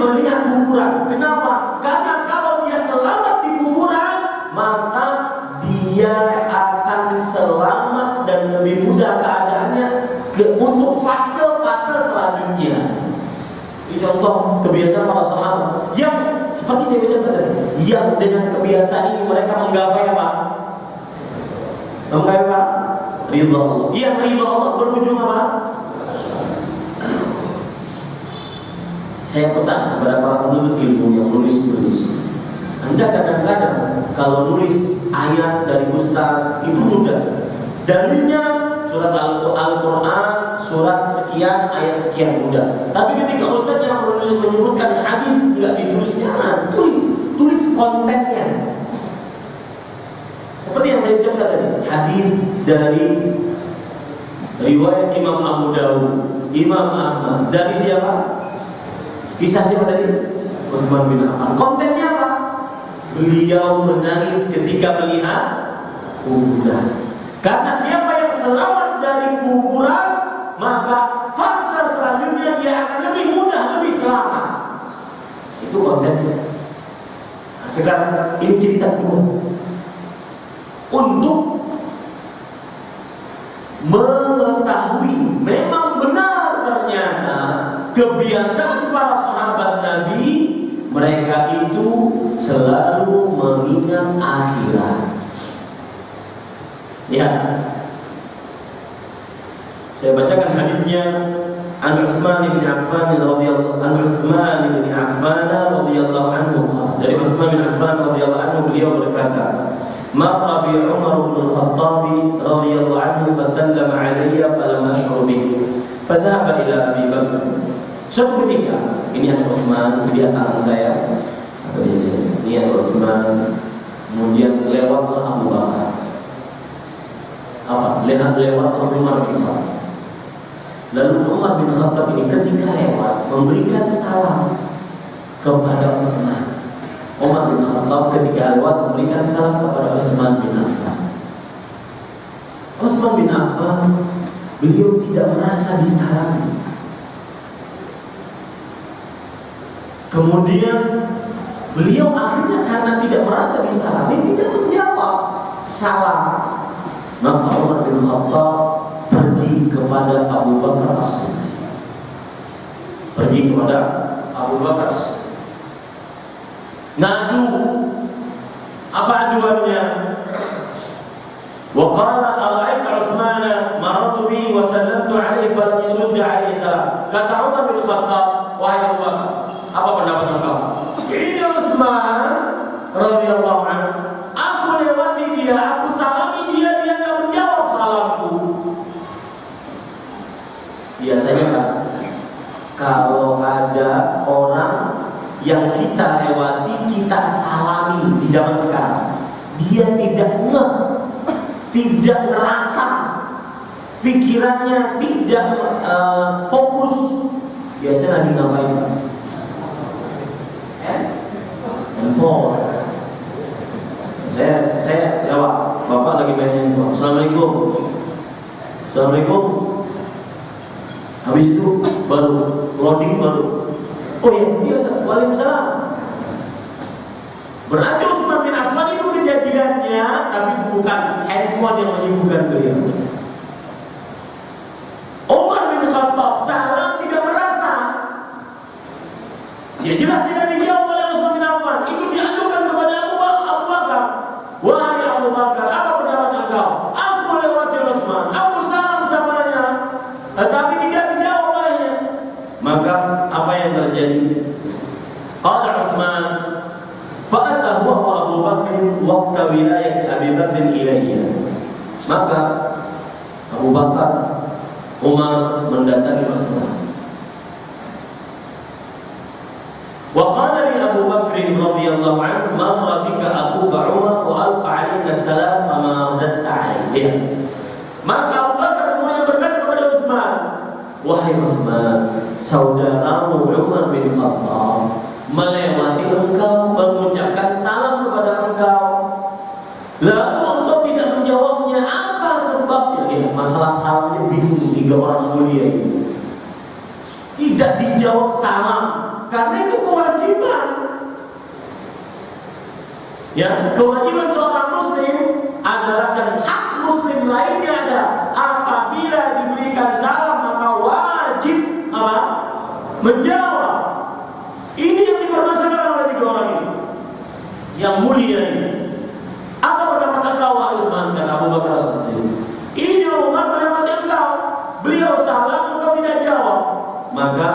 Speaker 3: melihat kuburan. Kenapa? Karena kalau dia selamat di kuburan, maka dia akan selamat dan lebih mudah keadaannya untuk fase-fase selanjutnya. Ini contoh kebiasaan para sahabat yang seperti saya baca tadi, yang dengan kebiasaan ini mereka menggapai apa? Menggapai apa? Ridha Allah. Yang ridha Allah berujung apa? Saya pesan kepada para penuntut ilmu yang nulis. Anda kadang-kadang kalau nulis ayat dari Ustaz itu mudah. Dalilnya surat Al-Quran, surat sekian, ayat sekian mudah. Tapi ketika Ustaz yang menyebutkan hadis tidak ditulis, jangan tulis kontennya. Seperti yang saya ucapkan tadi, hadis dari riwayat Imam Abu Dawud, Imam Ahmad, dari siapa? Kisah siapa tadi? Utsman bin Affan. Kontennya apa? beliau menangis ketika melihat kuburan. Karena siapa yang selamat dari kuburan, maka fase selanjutnya dia akan lebih mudah, lebih selamat. Itu kontennya. Nah, sekarang ini cerita kedua. Untuk mengetahui memang benar ternyata kebiasaan para sahabat Nabi, mereka itu selalu mengingat akhirat. Ya, saya bacakan hadisnya. An Utsman bin Affan radhiyallahu anhu. Dari Utsman bin Affan radhiyallahu anhu, beliau berkata, "Marra bi Umar bin Khattab radhiyallahu anhu fasallama alayya falam ash'ur bihi. Fadhahaba ila Abi Bakr." Suatu ketika, ini ada Utsman di tangan saya. Atau di sini. Ini ada Utsman. Kemudian lewatlah Abu Bakar. Lewat Umar bin Khattab. Lalu Umar bin Khattab ini ketika lewat memberikan salam kepada Utsman. Umar bin Khattab ketika lewat memberikan salam kepada Utsman bin Affan. Utsman bin Affan, beliau tidak merasa disalami. Kemudian beliau akhirnya karena tidak merasa disalami tidak menjawab salam. Maka Umar bin Khattab pergi kepada Abu Bakar As-Siddiq. Ngadu. Apa aduannya? Wa qala ara'aita Utsman marartu bihi wa sallamtu alaihi falam yurd alaihi salam. Kata Umar bin Khattab, wahai Abu Bakar, apa pendapat engkau? Ini Utsman radhiyallahu anhu. Aku lewati dia, aku salami dia, dia enggak menjawab salamku. Biasanya kan, kalau ada orang yang kita lewati, kita salami di zaman sekarang, dia tidak ngeh, tidak ngerasa, pikirannya tidak fokus. Biasanya lagi ngapain? Handphone. Saya jawab, Bapak lagi main handphone. Assalamualaikum. Assalamualaikum. Habis itu baru loading baru. Oh iya, biasa. Waalaikumsalam. Berarti Utsman bin Affan itu kejadiannya, tapi bukan handphone yang menyibukkan beliau. Umar bin Khattab salam tidak merasa. Ya jelas tidak dijawab oleh Utsman bin Affan. Itu diajukan kepada Abu Bakar. Wahai Abu Bakar, apa pendapat engkau? Aku lewati Utsman, aku salam samanya, tetapi tidak dijawab olehnya. Maka apa yang terjadi? Qala Utsman, fa'ata huwa wa Abu Bakr waqta wilayah Abi Bakr ilayya. Maka Abu Bakar, Umar mendatangi Utsman. Wa qala li Abu Bakr radhiyallahu anhu, marra bika akhuka Umar wa alqa 'alaika salam fama radadta 'alayhi. Maka Abu Bakar kemudian berkata kepada Utsman, wahai Utsman, saudaramu Umar bin Khattab melewati engkau, mengucapkan salam kepada engkau, lalu engkau tidak menjawabnya. Apa sebabnya? Ya, masalah salamnya bingung tiga orang mulia ini. Tidak dijawab salam karena itu kewajiban. Ya, kewajiban seorang muslim adalah, dan hak muslim lainnya adalah, apabila diberikan salam maka wajib apa? Menjawab. Ini yang dipermasalahkan oleh tiga orang ini yang mulia ini. Apa pendapat engkau, wahai Utsman? Kata Abu Bakar As-Siddiq, ini Umar melewati engkau, beliau salam, engkau tidak jawab. Maka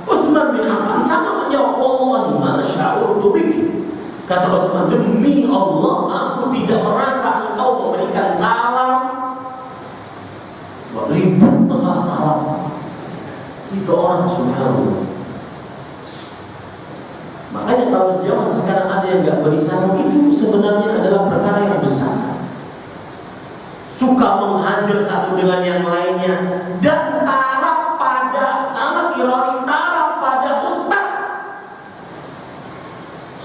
Speaker 3: Utsman bin Affan sama menjawab, wallahi ma sya'urtu bik. Kata Utsman, demi Allah aku tidak merasa engkau memberikan salam. Ribut masalah salam. Tiga orang, subhanallah. Makanya kalau zaman sekarang ada yang nggak beri salam, itu sebenarnya adalah perkara yang besar. Suka menghajar satu dengan yang lainnya dan taraf pada, sama ironi taraf pada ustaz.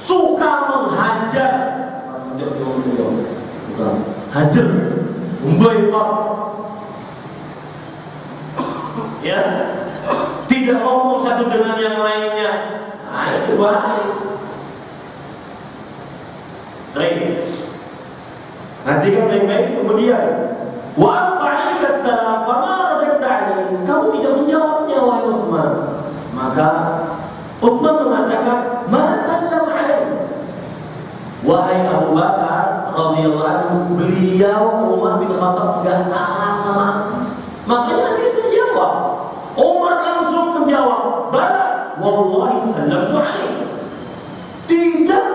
Speaker 3: Suka menghajar hajar, memboikot, ya, tidak ngomong satu dengan yang lainnya. Nah, itu baik. Baik. Nanti kan baik-baik kemudian wa alaihi salam wa ma radda alaihi. Kamu tidak menjawabnya wahai Utsman. Maka Utsman mengatakan, "Ma sallam alaihi." Wahai Abu Bakar radhiyallahu anhu, beliau Umar bin Khattab enggak salah sama aku. Makanya saya menjawab. Umar langsung menjawab, "Bala, wallahi sallamtu alaihi." Tidak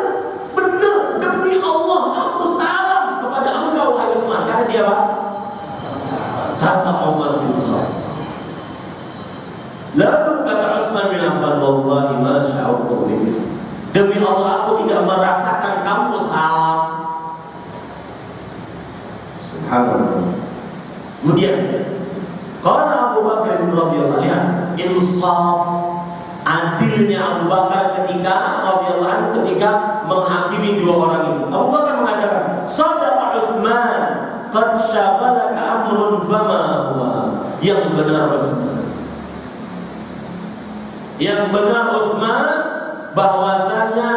Speaker 3: benar, demi Allah aku salam kepada engkau wahai Utsman. Kata siapa? Kata Umar bin Khattab. Lalu kata Utsman bin Affan, "Wallahi ma sya'urtu bik." Demi Allah aku tidak merasakan kamu salah. Subhanallah. Kemudian kalau Abu Bakar radhiyallahu anhu, insaf, adilnya Abu Bakar ketika radhiyallahu anhu ketika menghakimi dua orang ini. Abu Bakar mengatakan, "Shadaqa Utsman, qad syabalaka amrun fama huwa." Yang benar Utsman. Yang benar Utsman bahwasanya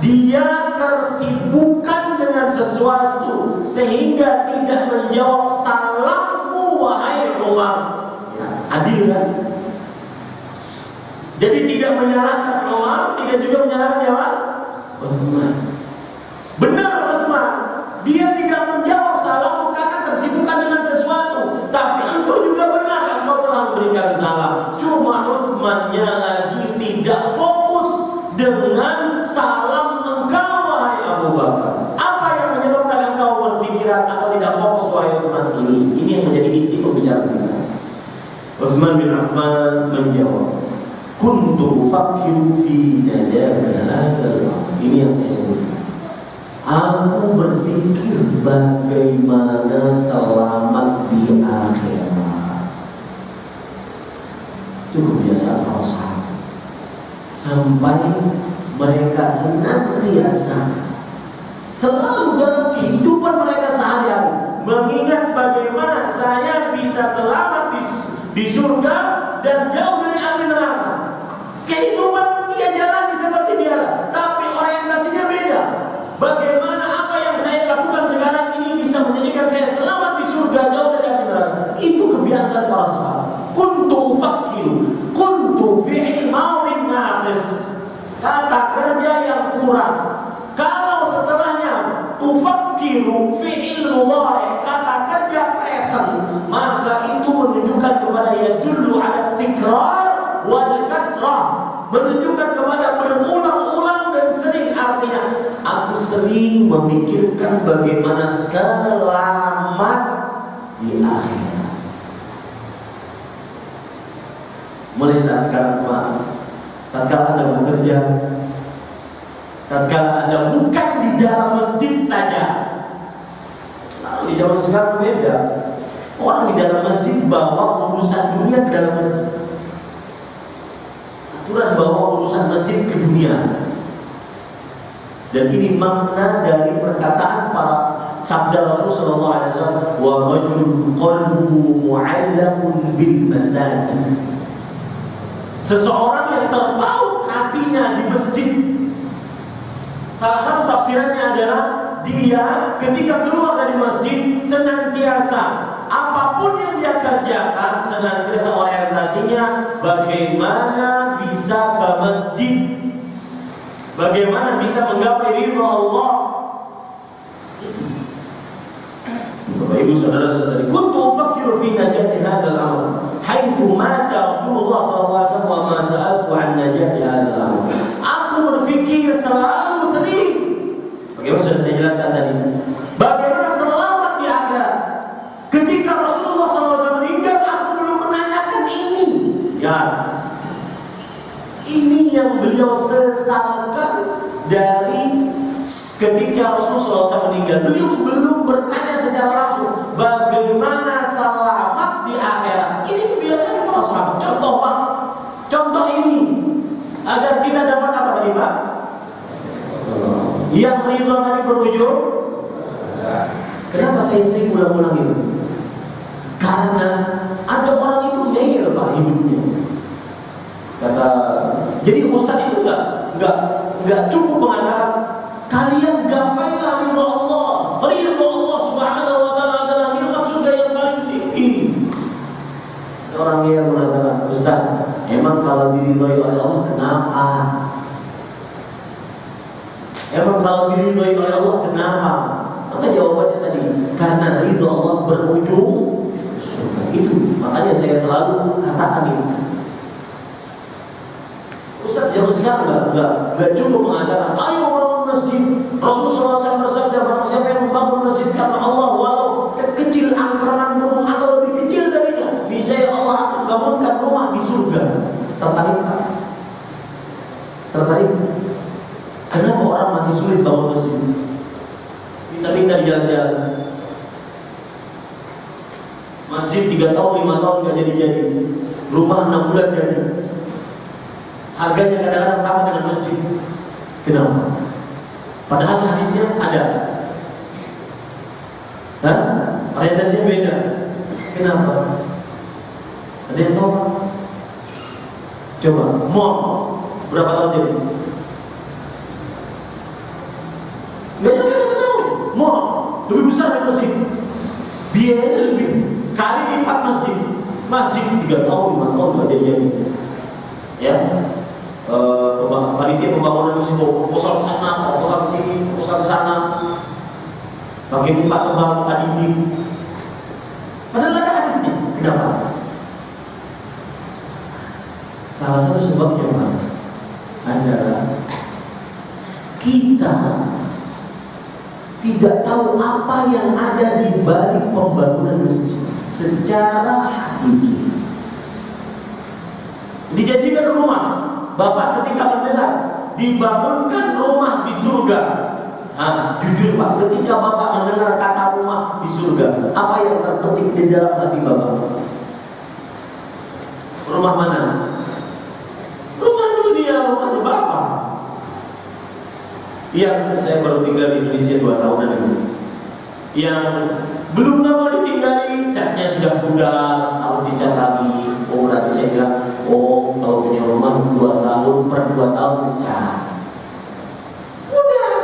Speaker 3: dia tersibukkan dengan sesuatu sehingga tidak menjawab salahmu wahai Umar. Ya, adil kan? Jadi tidak menyalahkan Umar, tidak juga menyalahkan siapa? Utsman. Benar Utsman, dia tidak menjawab salahmu karena tersibukkan dengan sesuatu. Tapi engkau juga benar, engkau telah memberikan salam. Cuma Utsmannya lagi tidak fokus dengan salam engkau wahai Abu Bakar. Apa yang menyebabkan engkau berpikiran atau tidak fokus wahai Utsman ini? Ini yang menjadi inti pembicaraan kita. Utsman bin Affan menjawab, "Kuntu ufakkiru fi najati." Ini yang saya sebutkan. Aku berpikir bagaimana selamat di akhirat. Itu kebiasaan para sahabat. Sampai mereka senantiasa selalu dalam kehidupan mereka sehari-hari mengingat bagaimana saya bisa selamat di surga dan jauh dari api neraka. Kehidupan dia jalani seperti biasa, tapi orientasinya beda. Bagaimana apa yang saya lakukan sekarang ini bisa menjadikan saya selamat di surga jauh dari api neraka. Itu kebiasaan para sahabat. Kuntu ufakkiru, kuntu fi'il madhin naqis. Kata kerja yang kurang. Kalau setelahnya ufakkiru fi'il mudhari, kata kerja present, maka itu menunjukkan kepada yadullu ala tikrar wal kathrah, menunjukkan kepada berulang-ulang dan sering. Artinya aku sering memikirkan bagaimana selamat di akhirat. Mulai saat sekarang Pak, tatkala Anda bekerja, tatkala Anda bukan di dalam masjid saja. Nah, di zaman sekarang beda. Orang di dalam masjid bawa urusan dunia ke dalam masjid. Aturan bawa urusan masjid ke dunia. Dan ini makna dari perkataan para sabda Rasul sallallahu alaihi wasallam, "Wa rajul qalbu mu'allaqun bil masajid." Seseorang yang terpaut hatinya di masjid. Salah satu tafsirannya adalah dia ketika keluar dari masjid senantiasa apapun yang dia kerjakan senantiasa orientasinya bagaimana bisa ke masjid, bagaimana bisa menggapai ridha Allah. Bapak Ibu saudara-saudari, kuntu ufakkiru fi najati hadzal amr haitsu mata Rasulullah sallallahu alaihi wasallam wa ma sa'altu an najati hadzal amr. Aku berpikir selalu sering. Bagaimana sudah saya jelaskan tadi? Bagaimana selamat di akhirat? Ketika Rasulullah SAW meninggal, aku belum menanyakan ini. Ya, ini yang beliau sesalkan dari ketika Rasulullah SAW meninggal. Beliau belum bertanya secara langsung bagaimana selamat di akhirat. Ini kebiasaan para sahabat. Contoh Pak, contoh ini agar kita dapat apa tadi Pak? Yang ridho tadi berujung, kenapa saya sering ulang-ulang itu? Karena ada orang itu ngeyel Pak hidupnya. Kata, jadi Ustaz itu nggak cukup mengatakan kalian gapailah ridho Allah. Ridho Allah Subhanahu wa taala adalah nikmat surga yang paling tinggi. Orang yang mengatakan, Ustaz, emang kalau diridhoi oleh Allah kenapa? Emang kalau diridhoi oleh Allah kenapa? Maka jawabannya tadi, karena ridho Allah berujung surga. Itu makanya saya selalu katakan ini. Ustaz zaman sekarang nggak cukup mengatakan, ayo bangun masjid. Rasulullah SAW bersabda, barang siapa yang membangun masjid karena Allah, walau sekecil angkeran burung atau lebih kecil darinya, niscaya Allah akan bangunkan rumah di surga. Tertarik Pak? Tertarik? Kenapa orang masih sulit bangun masjid? Minta-minta di jalan-jalan. Masjid 3 tahun, 5 tahun nggak jadi-jadi. Rumah 6 bulan jadi. Harganya kadang-kadang sama dengan masjid. Kenapa? Padahal hadisnya ada. Hah? Orientasinya beda. Kenapa? Ada yang tahu? Coba, mall berapa tahun jadi? Nggak nyampe 1 tahun. Mall lebih besar dari masjid. Biayanya lebih kali lipat masjid. Masjid 3 tahun, 5 tahun nggak jadi. Ya. Panitia pembangunan masih proposal ke sana, proposal ke sini, proposal ke sana, pakai buka tebal, buka dinding. Padahal ada hadisnya. Kenapa? Salah satu sebabnya Pak adalah kita tidak tahu apa yang ada di balik pembangunan masjid secara hakiki. Dijanjikan rumah. Bapak ketika mendengar dibangunkan rumah di surga, jujur Pak, ketika Bapak mendengar kata rumah di surga, apa yang terbetik di dalam hati Bapak? Rumah mana? Rumah dunia, rumahnya Bapak. Yang saya baru tinggal di Indonesia 2 tahunan ini. Yang belum lama ditinggali, catnya sudah pudar, harus dicat lagi. Oh, berarti saya bilang, oh, kalau punya rumah 2 tahun per 2 tahun dicat. Udah.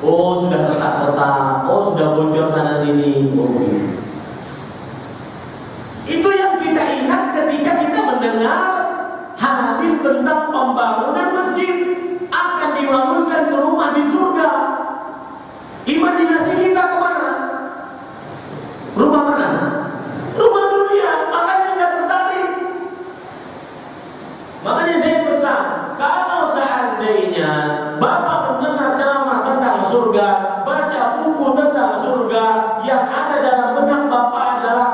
Speaker 3: Oh, sudah retak-retak. Oh, sudah bocor sana sini. Oh, gitu. Itu yang kita ingat ketika kita mendengar hadis tentang pembangunan masjid akan dibangunkan rumah di surga. Imajinasi kita kemana? Rumah mana? Rumah dunia. Makanya nggak tertarik. Makanya saya pesan, kalau seandainya Bapak mendengar ceramah tentang surga, baca buku tentang surga, yang ada dalam benak Bapak adalah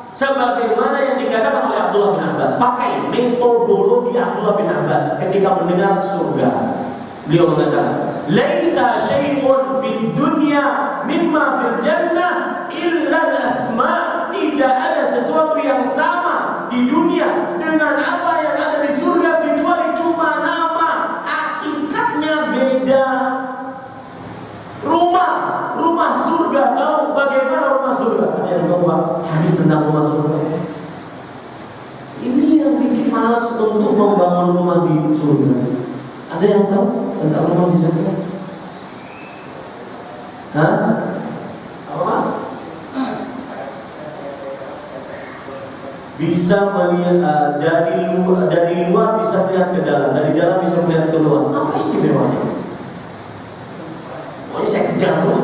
Speaker 3: sebagaimana yang dikatakan oleh Abdullah bin Abbas. Pakai metodologi Abdullah bin Abbas ketika mendengar surga. Beliau mengatakan, "Laisa syai'un fid dunya mimma fil jannah illa al-asma." Tidak ada sesuatu yang sama di dunia dengan apa yang ada di surga kecuali cuma nama. Hakikatnya beda. Rumah surga. Tahu bagaimana rumah surga? Ada yang tahu Pak hadis tentang rumah surga? Ini yang bikin malas untuk membangun rumah di surga. Ada yang tahu tentang rumah di surga? Hah? Apa? Bisa melihat dari luar bisa melihat ke dalam, dari dalam bisa melihat keluar. Apa istimewanya? Pokoknya saya kejar terus.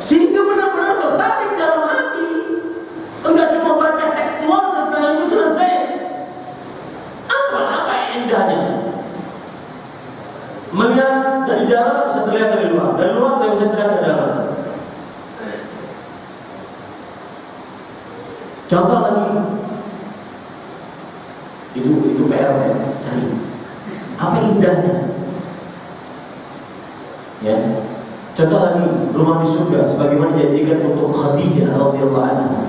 Speaker 3: Sehingga benar-benar tertarik dalam hati. Enggak cuma baca tekstual setelah itu selesai. Apa indahnya? Melihat dari dalam bisa terlihat dari luar, dari luar tidak bisa terlihat dari dalam. Contoh lagi, itu PR ya, cari apa indahnya, ya. Contoh lagi, rumah di surga, sebagaimana dijanjikan untuk Khadijah radhiyallahu anha.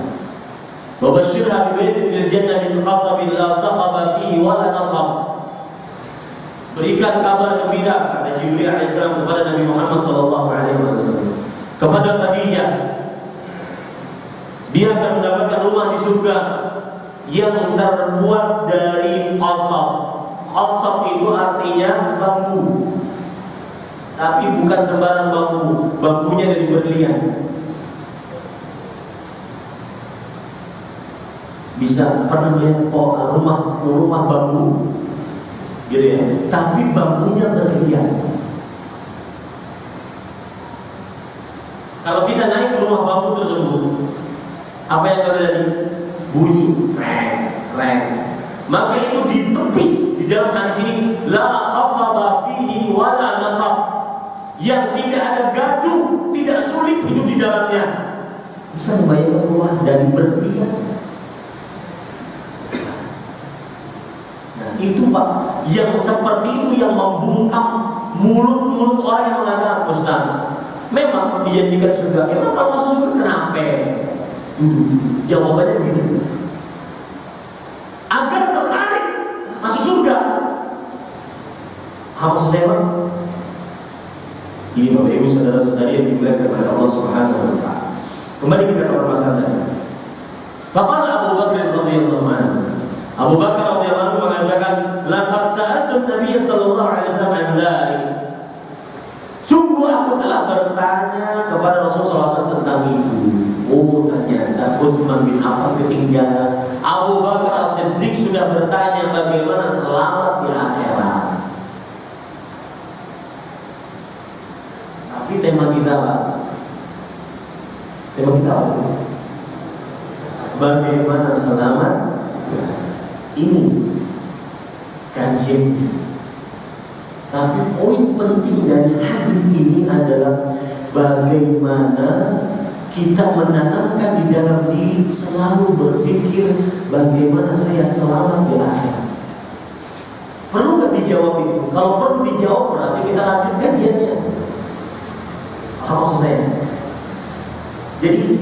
Speaker 3: Wabashirha bi baitin fil jannah min qasabin la saqaba fihi wa la nasab. berikan kabar gembira, kata Jibril alaihissalam kepada Nabi Muhammad SAW, kepada Khadijah, dia akan mendapatkan rumah di surga yang terbuat dari qasab. Qasab itu artinya bambu, tapi bukan sembarang bambu, bambunya dari berlian. Bisa pernah melihat rumah bambu, gitu ya? Tapi bambunya berlian. Kalau kita naik ke rumah bambu tersebut, apa yang terjadi? Bunyi, reng. Maka itu ditepis di dalam hadis ini, la qasaba fihi wala nasab, yang tidak ada gaduh, tidak sulit hidup di dalamnya. Bisa membayangkan rumah dari berlian. Nah, itu Pak, yang seperti itu yang membungkam mulut-mulut orang yang mengatakan, Ustaz, memang dijanjikan surga. Emang kalau masuk surga kenapa? Jawabannya begini. Agar tertarik masuk surga. Apa maksud saya, Pak? Ini Bapak Ibu saudara-saudari yang dimuliakan oleh Allah Subhanahu wa taala. Kembali kita ke permasalahan tadi. Faqala Abu Bakar radhiyallahu anhu. Abu Bakar radhiyallahu anhu mengatakan, "Laqad sa'altu Nabi sallallahu alaihi wasallam an dzalik." Sungguh aku telah bertanya kepada Rasulullah SAW tentang itu. Oh, ternyata Utsman bin Affan ketinggalan. Abu Bakar As-Siddiq sudah bertanya bagaimana selamat di akhirat. Tapi tema kita apa? Tema kita apa? Bagaimana selamat? Ini kajiannya. Tapi poin penting dari hadis ini adalah bagaimana kita menanamkan di dalam diri selalu berpikir bagaimana saya selamat di akhirat. Perlu nggak dijawab itu? Kalau perlu dijawab berarti kita lanjut kajiannya. Apa maksud saya? Jadi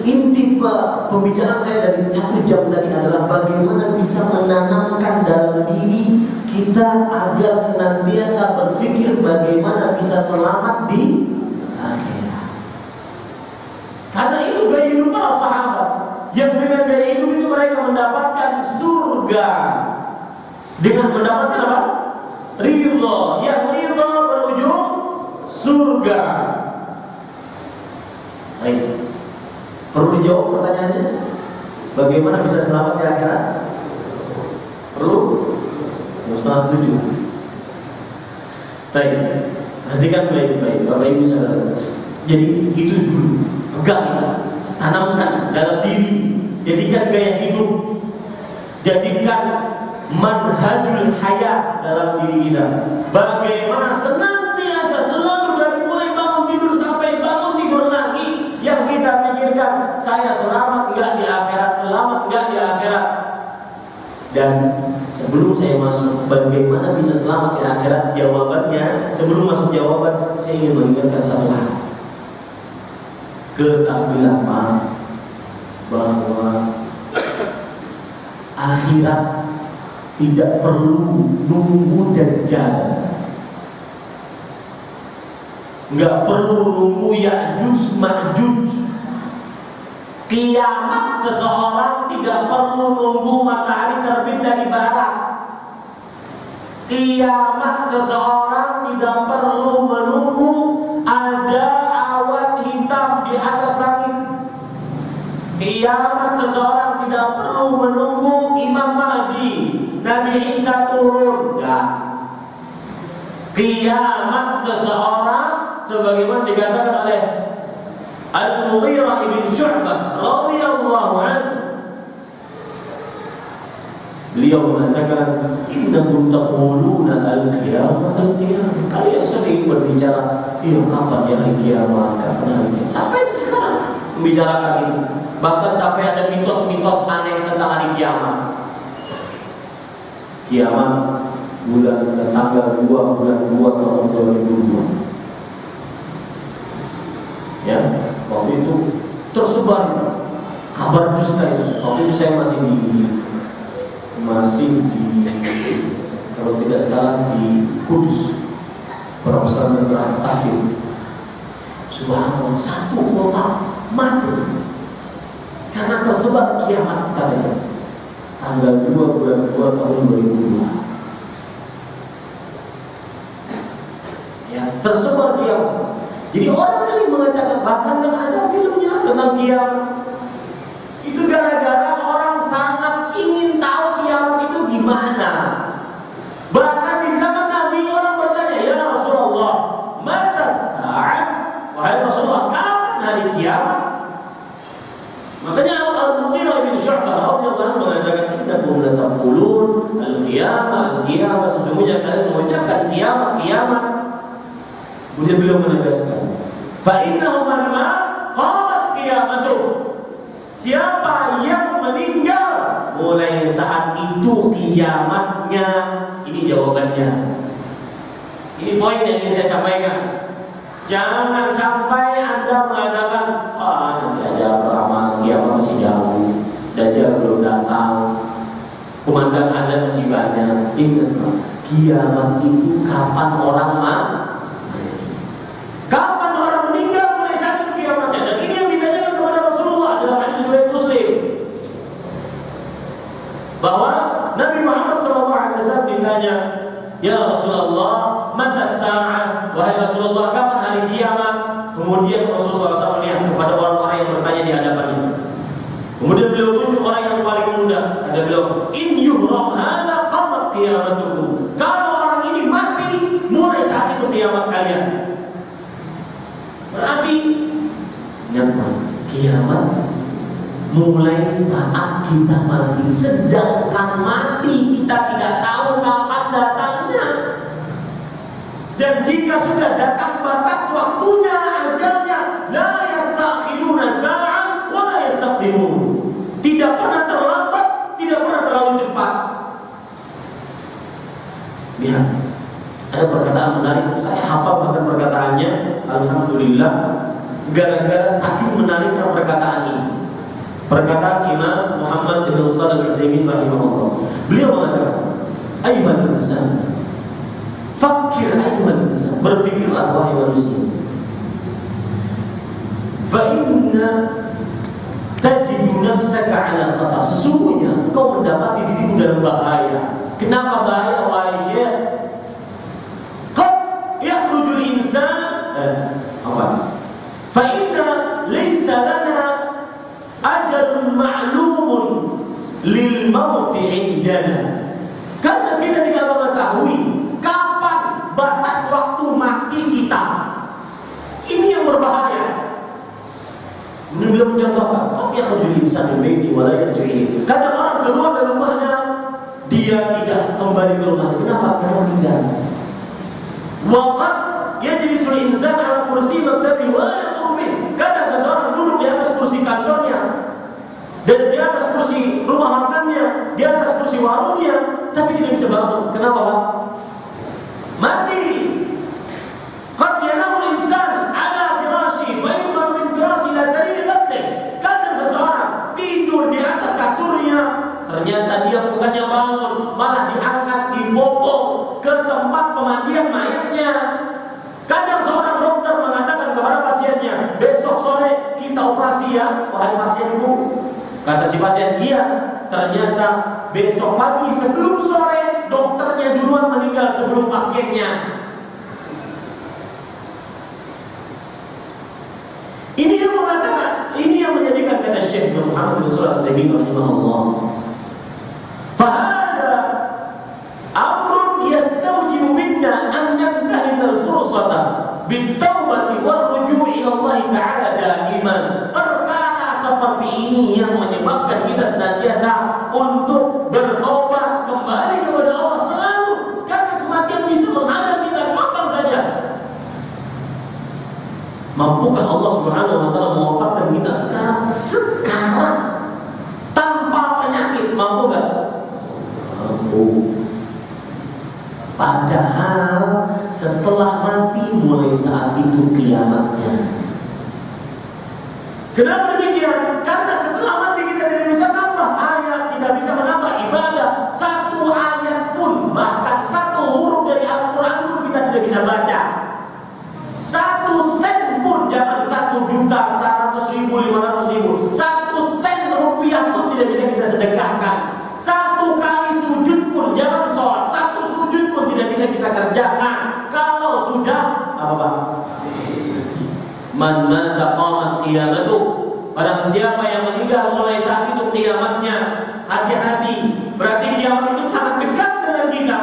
Speaker 3: inti pembicaraan saya dari 1 jam tadi adalah bagaimana bisa menanamkan dalam diri kita agar senantiasa berpikir bagaimana bisa selamat di akhirat. Karena itu gaya hidup para sahabat, yang dengan gaya hidup itu mereka mendapatkan surga dengan mendapatkan apa? Ridha, yang ridha berujung surga. Baik. Perlu dijawab pertanyaannya? Bagaimana bisa selamat di akhirat? Perlu? Setengah 7. Baik. Perhatikan baik-baik Bapak Ibu saudara. Jadi itu dulu, pegang, tanamkan dalam diri, jadikan gaya hidup, jadikan manhajul hayat dalam diri kita. Bagaimana senantiasa selalu dari mulai bangun tidur sampai bangun tidur lagi yang kita pikirkan, saya selamat enggak di akhirat, selamat enggak di akhirat. Dan sebelum saya masuk bagaimana bisa selamat di akhirat, jawabannya, sebelum masuk jawaban, saya ingin mengingatkan satu hal. Ketahuilah Pak, bahwa akhirat tidak perlu nunggu Dajjal, nggak perlu nunggu Ya'juj Ma'juj. Kiamat seseorang tidak perlu nunggu matahari terbit dari barat. Kiamat seseorang tidak perlu menunggu ada awan hitam di atas langit. Kiamat seseorang tidak perlu menunggu Imam Mahdi, Nabi Isa turun. Enggak. Kiamat seseorang sebagaimana dikatakan oleh Al-Mughirah ibn Syu'bah radhiyallahu anhu, beliau mengatakan, innakum taquluna al-qiyamah al-qiyamah. Kalian sering berbicara, kapan ya hari kiamat, kapan hari kiamat. Sampai sekarang membicarakan itu. Bahkan sampai ada mitos-mitos aneh tentang hari kiamat. Kiamat bulan tanggal 2 bulan 2 tahun 2002. Ya, waktu itu tersebar kabar dusta itu. Waktu itu saya masih di kalau tidak salah di Kudus, permasalahan tentang tahfidz. Subhanallah, satu kota mati karena tersebar kiamat katanya. Tanggal 2 bulan 2 tahun 2002. Ya, tersebar kiamat. Jadi orang sering mengatakan, bahkan kan ada filmnya tentang kiamat. Itu gara-gara orang sangat ingin tahu kiamat itu gimana. Bahkan di zaman Nabi orang bertanya, ya Rasulullah, mata sa'at? Wahai Rasulullah, kapan hari kiamat? Makanya Al-Mughirah bin Syu'bah radhiyallahu anhu mengatakan, innakum lataqulun al-qiyamah, al-qiyamah, sesungguhnya kalian mengucapkan kiamat, kiamat. Kemudian beliau menegaskan, fa innahu man qamat qiyamatuh. Siapa yang meninggal, mulai saat itu kiamatnya. Ini jawabannya. Ini poin yang ingin saya sampaikan. Jangan sampai Anda mengatakan, nanti aja beramal, kiamat masih jauh, Dajjal belum datang, kumandang azan masih banyak. Ingat, kiamat itu kapan orang mati? Kapan orang meninggal, mulai saat itu kiamatnya. Dan ini yang ditanyakan kepada Rasulullah dalam hadis riwayat Muslim, bahwa Nabi Muhammad SAW ditanya, ya Rasulullah, mata sa'ah? Wahai Rasulullah, kapan hari kiamat? Kemudian Rasulullah SAW melihat kepada orang-orang yang bertanya di hadapannya. Kemudian beliau tunjuk orang yang paling muda. Ada beliau, in yuhram hadza qamat qiyamatukum. Kalau orang ini mati, mulai saat itu kiamat kalian. Berarti nyata kiamat mulai saat kita mati. Sedangkan mati kita tidak tahu kapan datangnya. Dan jika sudah datang batas waktunya, ajalnya, la yastakhiruna sa'an wa la yastaqdimun. Tidak pernah terlambat, tidak pernah terlalu cepat. Lihat, ada perkataan menarik. Saya hafal bahkan perkataannya. Alhamdulillah, gara-gara saking menariknya perkataan ini. Perkataan Imam Muhammad bin Shalih Al-Utsaimin rahimahullah. Beliau mengatakan, ayyuhal insan, fakir ayyuhal insan, berfikirlah wahai manusia. Fa inna tajidu nafsaka ala khatar. Sesungguhnya engkau mendapati dirimu dalam bahaya. Kenapa bahaya wahai Syekh? Qad yakhrujul insan fa inna laysa lana ajalun ma'lumun lil mauti indana. Karena kita tidak mengetahui kapan batas waktu mati kita. Ini yang berbahaya. Ini beliau mencontohkan, tapi yakhrujul insan min baiti wa la yarji'u ilayhi. Kadang orang keluar dari rumahnya, dia tidak kembali ke rumahnya. Kenapa? Karena tinggal. Waqad yajlisul insan ala kursi maktabi wa la yakhruj min. Kadang seseorang duduk di atas kursi kantornya, dan di atas kursi rumah makannya, di atas kursi warungnya, tapi tidak bisa bangun. Kenapa, Pak? Mati. Qad yanamu insan ala firashi fa yumar min firashi la sarir ghasl. Kadang seseorang tidur di atas kasurnya, ternyata dia bukannya bangun, malah diangkat, dibopong ke tempat pemandian mayatnya. Kadang seorang dokter mengatakan kepada pasiennya, besok sore kita operasi ya, wahai pasienku. Kata si pasien, iya. Ternyata besok pagi sebelum sore dokternya duluan meninggal sebelum pasiennya. Ini yang mengatakan, ini yang menjadikan kata Syekh Muhammad bin Shalih Al-Utsaimin rahimahullah. Fahada amrun yastawjibu minna an nantahiza al-fursata bit-taubati war-ruju' ila Allah Ta'ala daiman. Perkara seperti ini yang menyebabkan kita senantiasa untuk bertobat kembali kepada Allah selalu, karena kematian bisa menghadap kita kapan saja. Mampukah Allah Subhanahu wa taala mewafatkan kita sekarang tanpa penyakit? Mampu enggak? Mampu. Padahal setelah mati mulai saat itu kiamatnya. Kenapa demikian? Karena setelah mati kita tidak bisa nambah ayat, tidak bisa menambah ibadah. Satu ayat pun, bahkan satu huruf tidak bisa baca. 1 sen pun, jangan 1 juta, 100 ribu, 500 ribu, 1 sen rupiah pun tidak bisa kita sedekahkan. 1 kali sujud pun, jangan sholat, 1 sujud pun tidak bisa kita kerjakan. Kalau sudah apa Pak? Man mata qamat qiyamatu. Barang siapa yang meninggal mulai saat itu kiamatnya. Hati-hati, berarti kiamat itu sangat dekat dengan kita.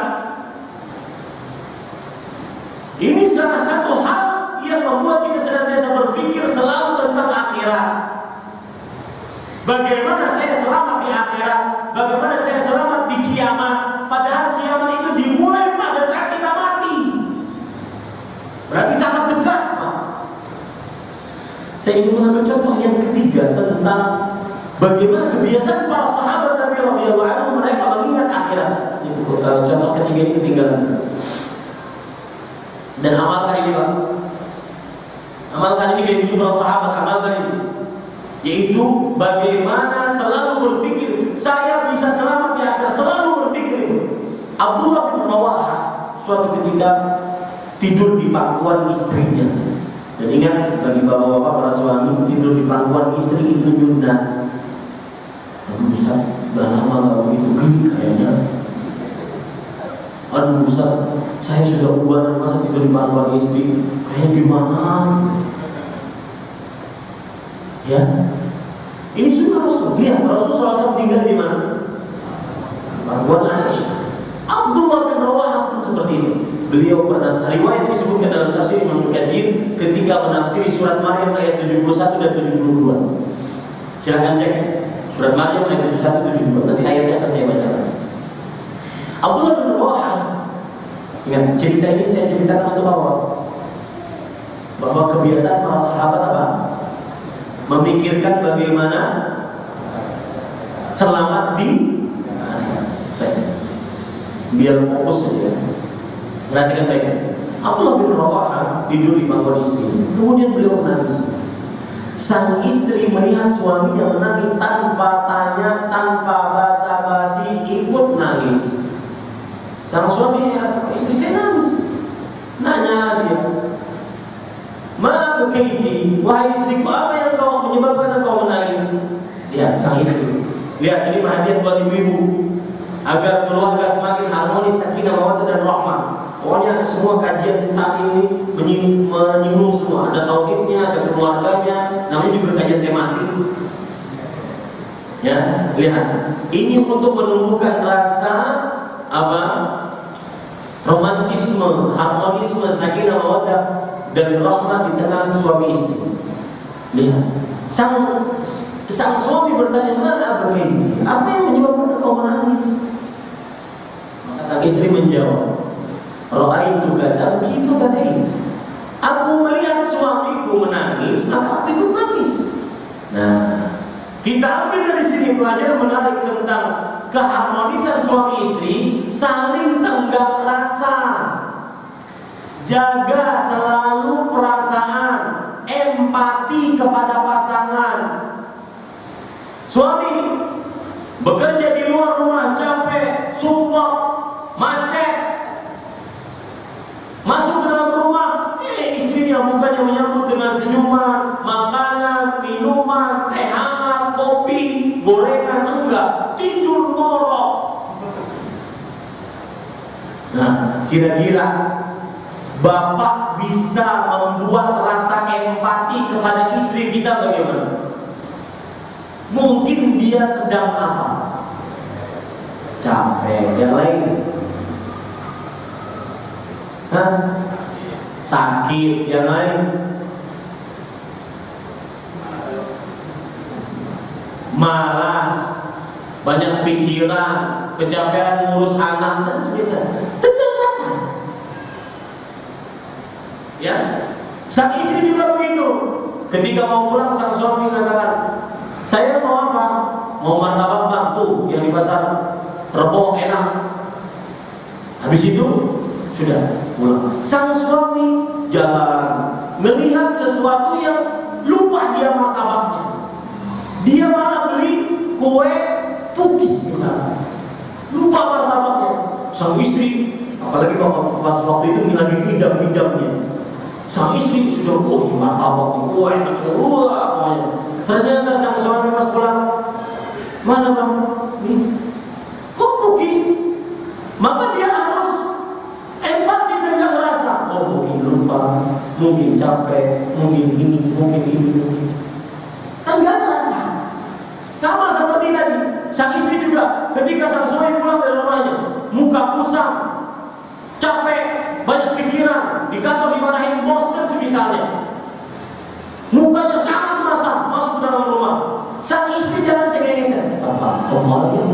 Speaker 3: Ini salah satu hal yang membuat kita senantiasa berpikir selalu tentang akhirat. Bagaimana saya selamat di akhirat? Bagaimana saya selamat di kiamat? Padahal kiamat itu dimulai pada saat kita mati. Berarti sangat dekat, Pak. Saya ingin mengambil contoh yang ketiga tentang bagaimana kebiasaan para sahabat Nabi radhiyallahu anhu, mereka mengingat akhirat. Itu contoh ketiga ini ketinggalan. Dan amalkan ini, Pak. Amalkan ini kayak para sahabat, amalkan ini. Yaitu bagaimana selalu berpikir saya bisa selamat di akhirat, selalu berpikir. Abdullah bin Rawaha suatu ketika tidur di pangkuan istrinya. Dan ingat, bagi bapak-bapak para suami, tidur di pangkuan istri itu nyunat. Aduh Ustaz, udah lama gak begitu gini kayaknya. Aduh Ustaz, saya sudah ubanan masa tidur di pangkuan istri, kayaknya gimana? Ya, ini sunnah Rasul. Lihat, Rasul SAW tinggal di mana? Pangkuan Aisyah. Abdullah bin Rawaha pun seperti ini. Beliau pernah, riwayat disebutkan dalam tafsir Imam Katsir ketika menafsiri surat Maryam ayat 71 dan 72. Silakan cek surat Maryam ayat 71 dan 72. Nanti ayatnya akan saya bacakan. Abdullah bin Rawaha, ingat cerita ini saya ceritakan untuk apa? Bahwa kebiasaan para sahabat apa? Memikirkan bagaimana selamat di biar fokus saja. Perhatikan baik. Abdullah bin Rawaha tidur di pangkuan istri. Kemudian beliau menangis. Sang istri melihat suaminya menangis tanpa tanya, tanpa basa-basi, ikut nangis. Sang suami heran, istri saya nangis. Nanya dia, "Ma bakaiti, wahai istriku, apa yang kau menyebabkan engkau menangis?" Lihat sang istri. Lihat, ini perhatian buat ibu-ibu agar keluarga semakin harmonis, sakinah, mawaddah dan rahmah. Pokoknya semua kajian saat ini menyinggung semua. Ada tauhidnya, ada keluarganya, namanya juga kajian tematik. Ya, lihat. Ini untuk menumbuhkan rasa apa? Romantisme, harmonisme, sakinah, mawaddah dan rahmah di tengah suami istri. Lihat. Sang suami bertanya, "Mana begini? Apa yang menyebabkan engkau menangis?" Maka sang istri menjawab, "Ra'aitu kada," begitu kata itu. "Aku melihat suamiku menangis, maka aku ikut nangis." Nah, kita ambil dari sini pelajaran menarik tentang keharmonisan suami istri, saling tanggap rasa, jaga selalu perasaan, empati kepada pasangan. Suami bekerja di luar rumah, capek, sumpah, macet, masuk ke dalam rumah, istrinya bukannya menyambut dengan senyuman, makanan, minuman, teh hangat, kopi, gorengan, enggak, tidur ngorok. Nah, kira-kira bapak bisa membuat rasa empati kepada istri kita bagaimana? Mungkin dia sedang apa? Capek, yang lain? Hah? Sakit, yang lain? Malas, banyak pikiran, kecapean ngurus anak dan sebagainya. Tentu rasa. Ya, sang istri juga begitu. Ketika mau pulang, sang suami mengatakan, "Saya mau apa? Mau martabak batu yang di pasar Rebo enak." Habis itu sudah pulang. Sang suami jalan melihat sesuatu yang lupa dia martabaknya. Dia malah beli kue pukis misalnya. Lupa martabaknya. Sang istri Apalagi pas waktu itu lagi idam-idamnya. Sang istri sudah martabak itu enak, pokoknya. Ternyata sang suami pas pulang, mana bang? Nih, kok bugis? Maka dia harus empati dengan rasa. Oh mungkin lupa, mungkin capek, mungkin ini, mungkin ini, mungkin. Kan gak ada rasa. Sama seperti tadi, sang istri juga ketika sang suami pulang dari rumahnya, muka kusam, capek, banyak pikiran, di kantor dimarahin bos dan semisalnya. Mukanya sangat masam masuk ke dalam rumah. Sang istri jalan cengengesan. Apa? Kemarin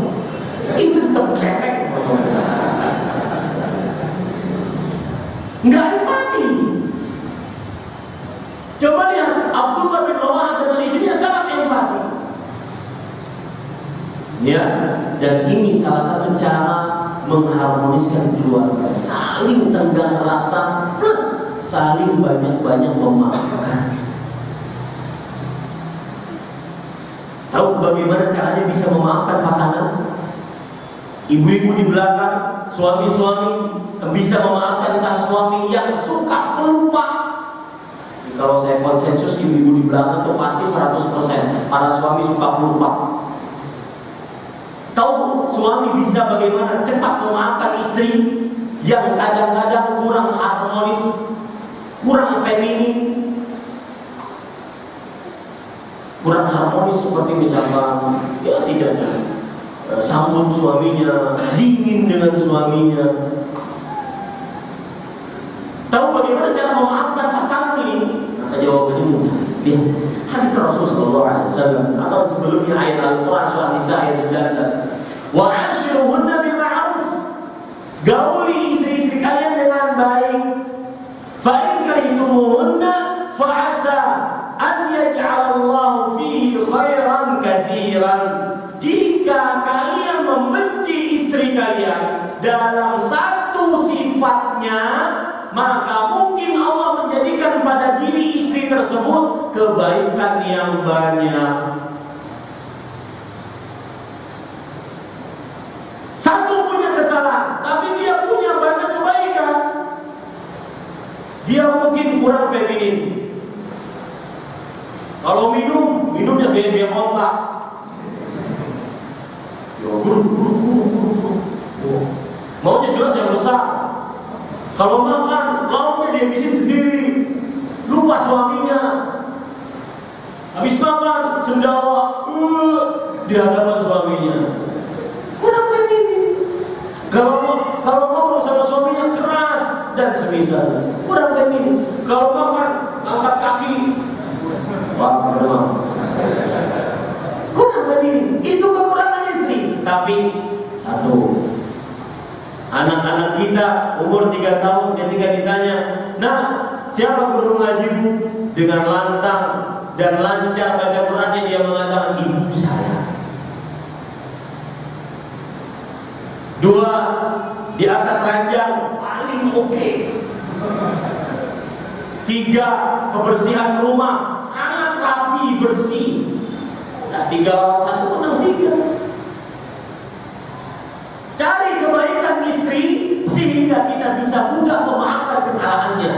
Speaker 3: itu terkepek. Enggak empati. Coba lihat Abdullah bin Rawah dengan istrinya sangat empati. Ya, dan ini salah satu cara mengharmoniskan keluarga, saling tenggang rasa plus saling banyak-banyak memaafkan. Tahu bagaimana caranya bisa memaafkan pasangan? Ibu-ibu di belakang, suami-suami bisa memaafkan sang suami yang suka pelupa. Kalau saya konsensus ibu-ibu di belakang itu pasti 100% para suami suka pelupa. Tahu suami bisa bagaimana cepat memaafkan istri yang kadang-kadang kurang harmonis, kurang feminin, kurang harmonis, seperti misalkan ya tidak sambut suaminya, dingin dengan suaminya. Tahu bagaimana cara memaafkan pasangan ini? Maka jawabannya mudah. Ya, hadis Rasulullah SAW atau sebelumnya ayat Al-Quran surah Nisa ayat 19. Wa ashiruhunna bil ma'ruf. Gauli istri-istri kalian dengan baik. Fa in karihtumuhunna fa asa an yaj'alallahu fihi khairan katsiran. Jika kalian membenci istri kalian dalam satu sifatnya, maka mungkin Allah menjadikan pada diri istri tersebut kebaikan yang banyak. Satu punya kesalahan, tapi dia punya banyak kebaikan. Dia mungkin kurang feminin. Kalau minumnya kayak otak. Ya, guru. Maunya jelas yang besar. Kalau makan, lauknya dihabisin sendiri. Lupa suaminya. Habis makan, sendawa di hadapan suaminya. Kurang feminin. Kalau ngomong sama suaminya keras dan semisal. Kurang feminin. Kalau makan, angkat kaki. Wah, kurang feminin. Itu kekurangan istri. Tapi satu, anak-anak kita umur 3 tahun ketika ditanya, nah siapa guru ngajimu? Dengan lantang dan lancar baca Qurannya dia mengatakan ibu saya. 2, di atas ranjang paling oke. 3, kebersihan rumah sangat rapi bersih. Nah, 3 lawan 1 menang 3. Cari kebaikan istri sehingga kita bisa mudah memaafkan kesalahannya.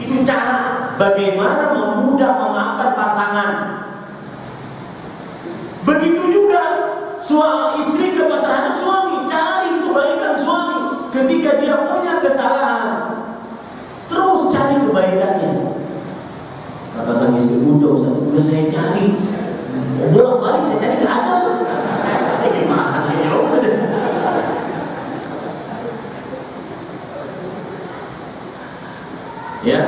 Speaker 3: Itu cara bagaimana memudah memaafkan pasangan. Begitu juga istri terhadap suami. Cari kebaikan suami ketika dia punya kesalahan. Terus cari kebaikannya. Kata sang istri, udah saya cari. Bolak-balik saya cari nggak ada. Gimana ya? Ya,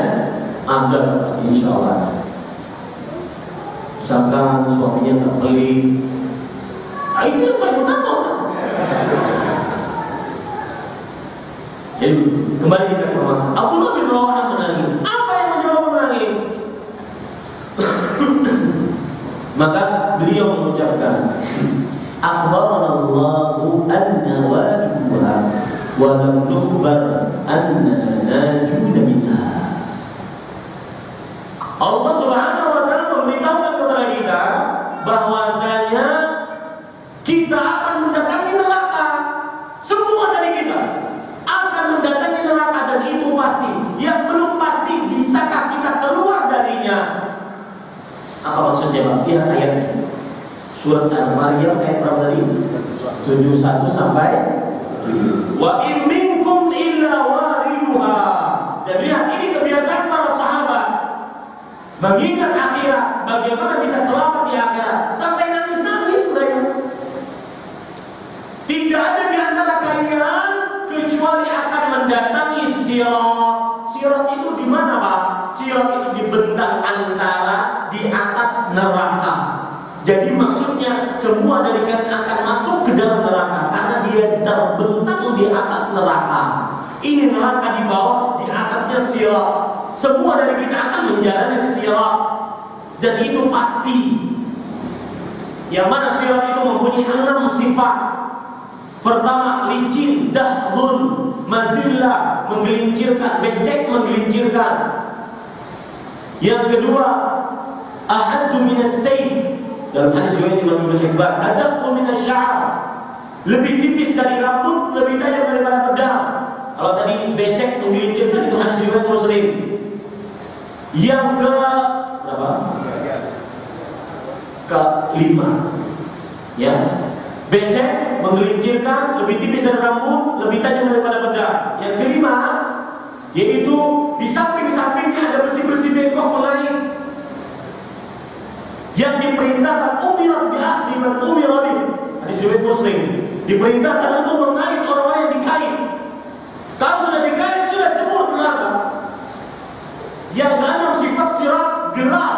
Speaker 3: ada pasti insya Allah. Misalkan suaminya tak pelit, itu yang paling utama. Jadi kembali kita ke masalah. Abdullah bin Rawah menangis. Apa yang menyebabkan menangis? Maka beliau mengucapkan, akhbarana Allahu anna wajibuha wa lam nukhbar anna najuda minha. Allah Subhanahu wa taala memberitahukan kepada kita bahwasanya kita akan mendatangi neraka. Semua dari kita akan Coba lihat ayatnya. Surat Al-Maryam ayat berapa tadi? 71 sampai wa in minkum illa wariduha. Dan lihat ini kebiasaan para sahabat mengingat akhirat, bagaimana bisa selamat di akhirat, sampai nangis-nangis mereka. Tidak ada di antara kalian kecuali akan mendatangi sirat. Sirat itu di mana, Pak? Sirat itu di bentang antara di atas neraka. Jadi maksudnya semua dari kalian akan masuk ke dalam neraka karena dia terbentang di atas neraka. Ini neraka di bawah, di atasnya sirat. Semua dari kita akan menjalani sirat, dan itu pasti. Yang mana sirat itu mempunyai 6 sifat. Pertama, licin, dahlun, mazillah, menggelincirkan, becek, menggelincirkan. Yang kedua, ahaddu minas sayf. Dalam hadis riwayat Imam Ibnu Hibban, adaqqu minas sya'r. Lebih tipis dari rambut, lebih tajam daripada pedang. Kalau tadi becek, menggelincirkan, itu hadis riwayat Muslim. Yang ke berapa? Ke-5. Ya. Becek, menggelincirkan, lebih tipis dari rambut, lebih tajam daripada pedang. Yang kelima, yaitu di samping-sampingnya ada besi-besi bengkok pengait. Yang diperintahkan umirat bi asli man umira bih. Hadis riwayat Muslim. Diperintahkan untuk mengait orang-orang yang dikait. Kalau sudah dikait, sudah cebur ke neraka. Yang keenam, sifat sirat gelap.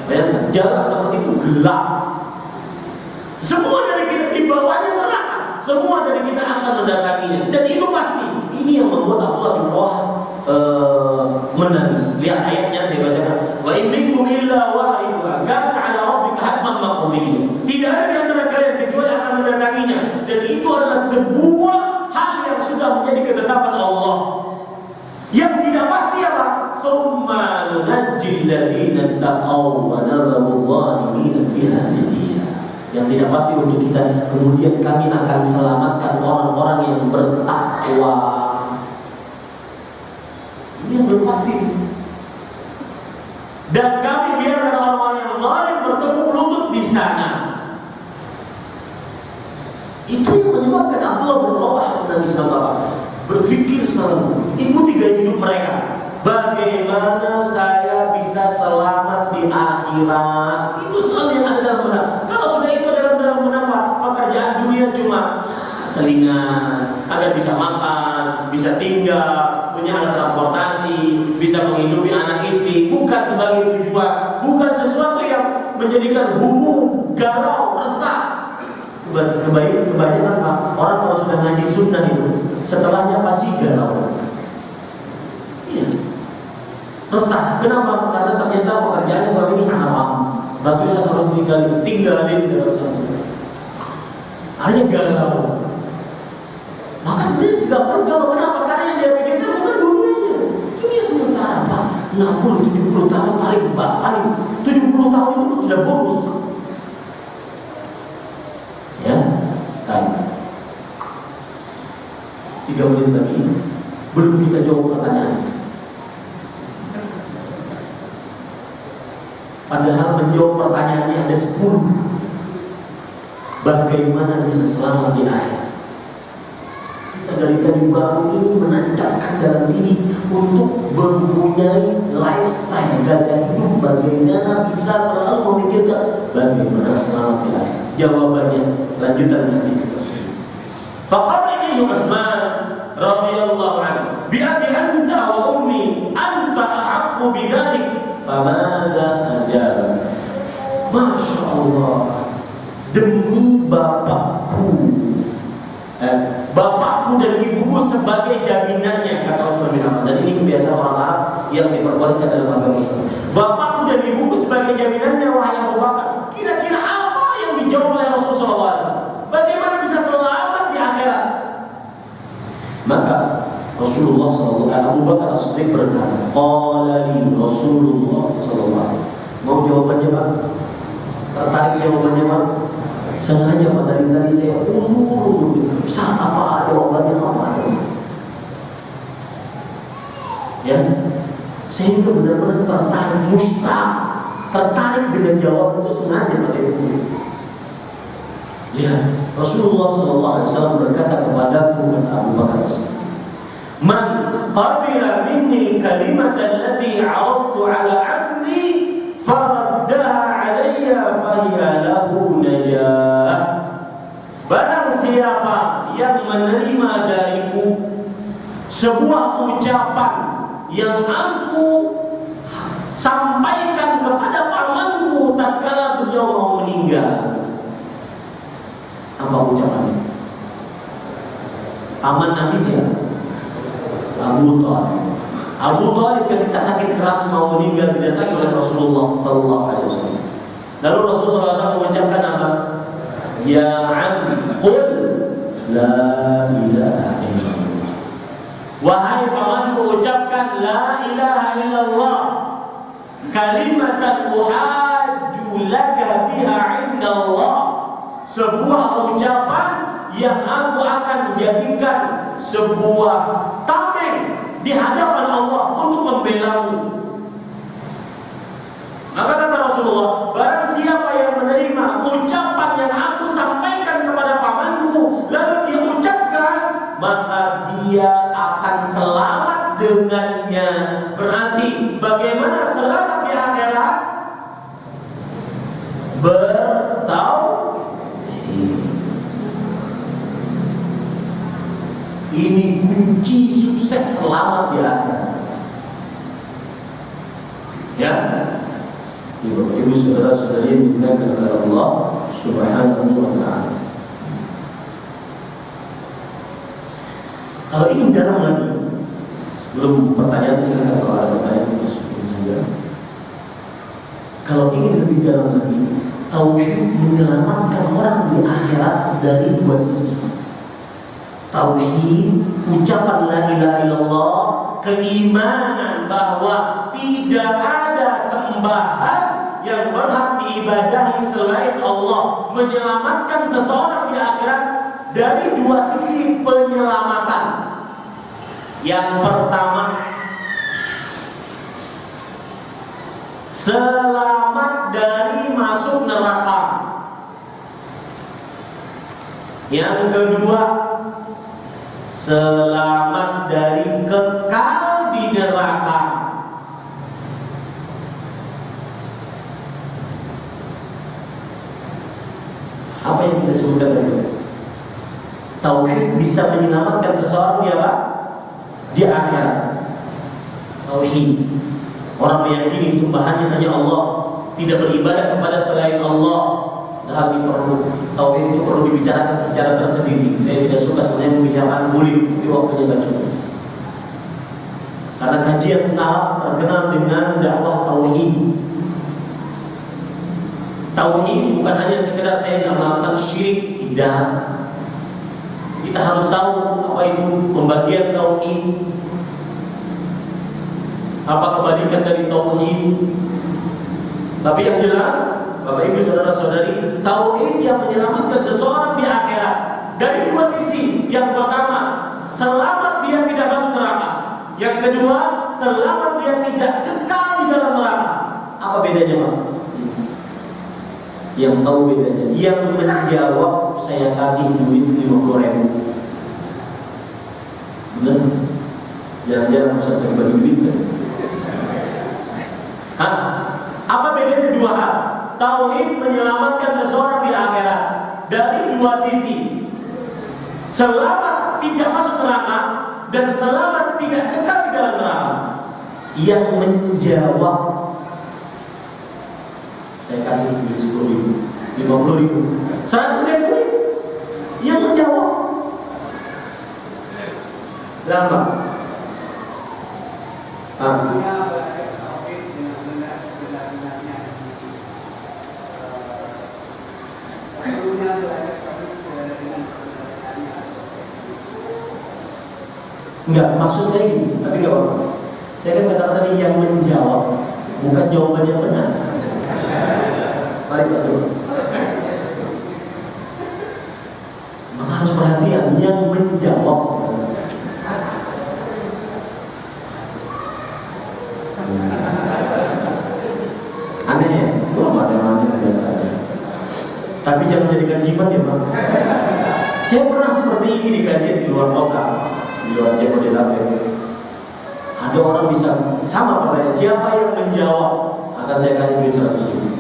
Speaker 3: Bayangkan, jalan seperti itu gelap. Semua dari kita di bawahnya neraka. Semua dari kita akan mendatanginya. Dan itu pasti. Ini yang membuat Abdullah bin Rawah menangis. Lihat ayatnya, saya bacakan. Wa in minkum illa wariduha kana 'ala rabbika hatman maqdiyya. Tidak ada di antara kalian kecuali akan mendatanginya. Dan itu adalah sebuah hal yang sudah menjadi ketetapan Allah. Yang tidak pasti apa? Tsumma nunajjil ladzina taqaw wa nadharu adh-dhalimina fiha jithiya. Yang tidak pasti untuk kita, kemudian kami akan selamatkan orang-orang yang bertakwa. Ini yang belum pasti. Dan kami biarkan orang-orang yang zalim bertekuk lutut di sana. Itu yang menyebabkan Abdullah bin Rawah menangis. Bapak berpikir selalu, ikuti gaya hidup mereka. Bagaimana saya bisa selamat di akhirat? Itu selalu yang ada dalam benak. Kalau sudah itu dalam benak, pekerjaan dunia cuma selingan, agar bisa makan, bisa tinggal, punya alat transportasi, bisa menghidupi anak istri, bukan sebagai tujuan, bukan sesuatu yang menjadikan humum, galau, resah. Kebanyakan Pak, orang kalau sudah ngaji sunnah itu, setelahnya pasti galau. Iya. Resah. Kenapa? Karena ternyata pekerjaannya selama ini haram. Ratusan harus tinggalin dalam sana. Hanya galau. Maka sebenarnya tidak perlu galau. Kenapa? Karena yang dia pikirkan bukan dunianya. Dunia sementara Pak. 60-70 tahun paling 70 tahun itu pun sudah bonus. Ya, kan 3 menit lagi belum kita jawab pertanyaan. Padahal menjawab pertanyaannya ada 10. Bagaimana bisa selamat di akhir? Kita dari tadi baru ini menancapkan dalam diri untuk mempunyai lifestyle gaya hidup, bagaimana bisa selalu memikirkan bagaimana selamat di akhir. Jawabannya lanjutan hadis tersebut. Faqala ini Utsman radhiyallahu anhu, bi abi anta wa ummi anta ahaqqu bidzalik famada ajab. Masya Allah, demi bapakku, bapakku dan ibuku sebagai jaminannya, kata Utsman bin Affan. Dan ini kebiasaan orang Arab yang diperbolehkan dalam agama Islam. Bapakku dan ibuku sebagai jaminannya, wahai Abu Bakar. Kira-kira apa yang dijawab oleh Rasulullah SAW? Bagaimana bisa selamat di akhirat? Maka Rasulullah SAW, Abu Bakar As-Siddiq berkata, qala li Rasulullah SAW. Mau jawabannya Pak? Tertarik jawabannya Pak? Sengaja Pak, dari tadi saya saat apa jawabannya apa ada. Ya, saya itu benar-benar tertarik, mustahil tertarik dengan jawaban itu sengaja Bapak Ibu. Lihat, Rasulullah SAW berkata kepadaku, kata Abu Bakar, "Man qabila minni kalimatan allati 'aradtu 'ala 'abdi faraddaha 'alayya fahiya lahu najah." Barang siapa yang menerima dariku sebuah ucapan yang aku sampaikan kepada pamanku tatkala beliau mau meninggal. Apa ucapannya? Paman Nabi siapa? Abu Thalib. Abu Thalib ketika sakit keras mau meninggal didatangi oleh Rasulullah SAW. Lalu Rasulullah SAW mengucapkan apa? Ya Am, qul la ilaha illallah. Wahai pamanku, ucapkan la ilaha illallah, kalimatan uhajju laka biha indallah, sebuah ucapan yang aku akan jadikan sebuah tameng di hadapan Allah untuk membelamu. Maka kata Rasulullah, barang siapa yang menerima ucapan yang aku sampaikan kepada pamanku lalu dia ucapkan, maka dia akan selamat dengannya. Berarti bagaimana selamat di akhirat? Bertauhid. Ini kunci sukses selamat di akhirat. Ya, Ibu saudara-saudari yang dimuliakan oleh Allah Subhanahu wa ta'ala. Kalau ingin dalam lagi, sebelum pertanyaan silakan kalau ada pertanyaan sebelum saja. Kalau ingin lebih dalam lagi, tauhid menyelamatkan orang di akhirat dari dua sisi. Tauhid, ucapan la ilaha illallah, keimanan bahwa tidak ada sembahan yang berhak diibadahi selain Allah, menyelamatkan seseorang di akhirat dari dua sisi penyelamatan. Yang pertama, selamat dari masuk neraka. Yang kedua, selamat dari kekal di neraka. Apa yang kita sebutkan tadi? Tauhid bisa menyelamatkan seseorang di apa? Di akhirat. Tauhid, orang meyakini sembahannya hanya Allah, tidak beribadah kepada selain Allah. Hal ini perlu, tauhid itu perlu dibicarakan secara tersendiri. Saya tidak suka sebenarnya membicarakan kulit, tapi waktunya tidak cukup. Karena kajian salaf terkenal dengan dakwah tauhid. Tauhid bukan hanya sekedar saya tidak melakukan syirik, tidak. Kita harus tahu apa itu pembagian tauhid, apa kebalikan dari tauhid. Tapi yang jelas, Bapak Ibu saudara-saudari, tauhid yang menyelamatkan seseorang di akhirat dari dua sisi. Yang pertama, selamat dia tidak masuk neraka. Yang kedua, selamat dia tidak kekal di dalam neraka. Apa bedanya, Pak? Yang tahu bedanya, yang menjawab saya kasih duit 50.000. Benar? Jarang-jarang bisa bagi duit kan? Hah? Apa bedanya dua hal? Tauhid menyelamatkan seseorang di akhirat dari dua sisi. Selamat tidak masuk neraka dan selamat tidak kekal di dalam neraka. Yang menjawab, saya kasih 10.000, 50.000, 100.000. Yang menjawab berapa? Enggak, maksud saya gini, tapi enggak apa-apa. Saya kan katakan tadi yang menjawab, bukan jawaban yang benar. Mari Pak coba. Maka harus perhatian yang menjawab. Aneh ya? Tapi jangan jadikan jimat ya Pak. Saya pernah seperti ini di kajian di luar kota, di luar Jabodetabek. Ada orang bisa sama pertanyaan, siapa yang menjawab akan saya kasih duit 100 ribu.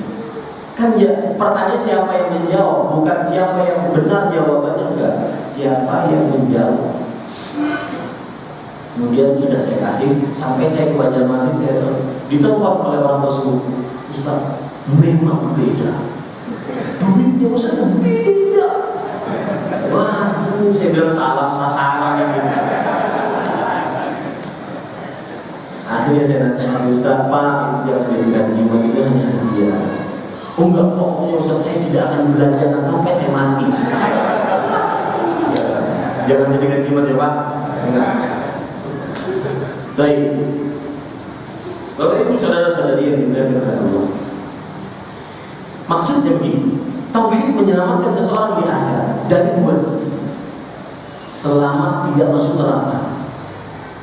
Speaker 3: Kan ya, pertanyaan siapa yang menjawab, bukan siapa yang benar jawabannya, enggak. Siapa yang menjawab. Kemudian sudah saya kasih, sampai saya ke Banjarmasin, saya ditelepon oleh orang tersebut. Ustaz, memang beda. Duitnya Ustaz beda. Waduh, saya bilang salah sasaran gitu. Akhirnya saya nasihat Ustaz, Pak, itu jangan jadikan jimat, itu hanya hadiah. Oh enggak, pokoknya Ustaz, saya tidak akan belanjakan sampai saya mati. Jangan jadikan jimat ya Pak. Enggak. Baik. Bapak Ibu saudara-saudari yang dimuliakan oleh Allah. Maksudnya begini, tauhid menyelamatkan seseorang di akhirat dari dua sisi. Selamat tidak masuk neraka.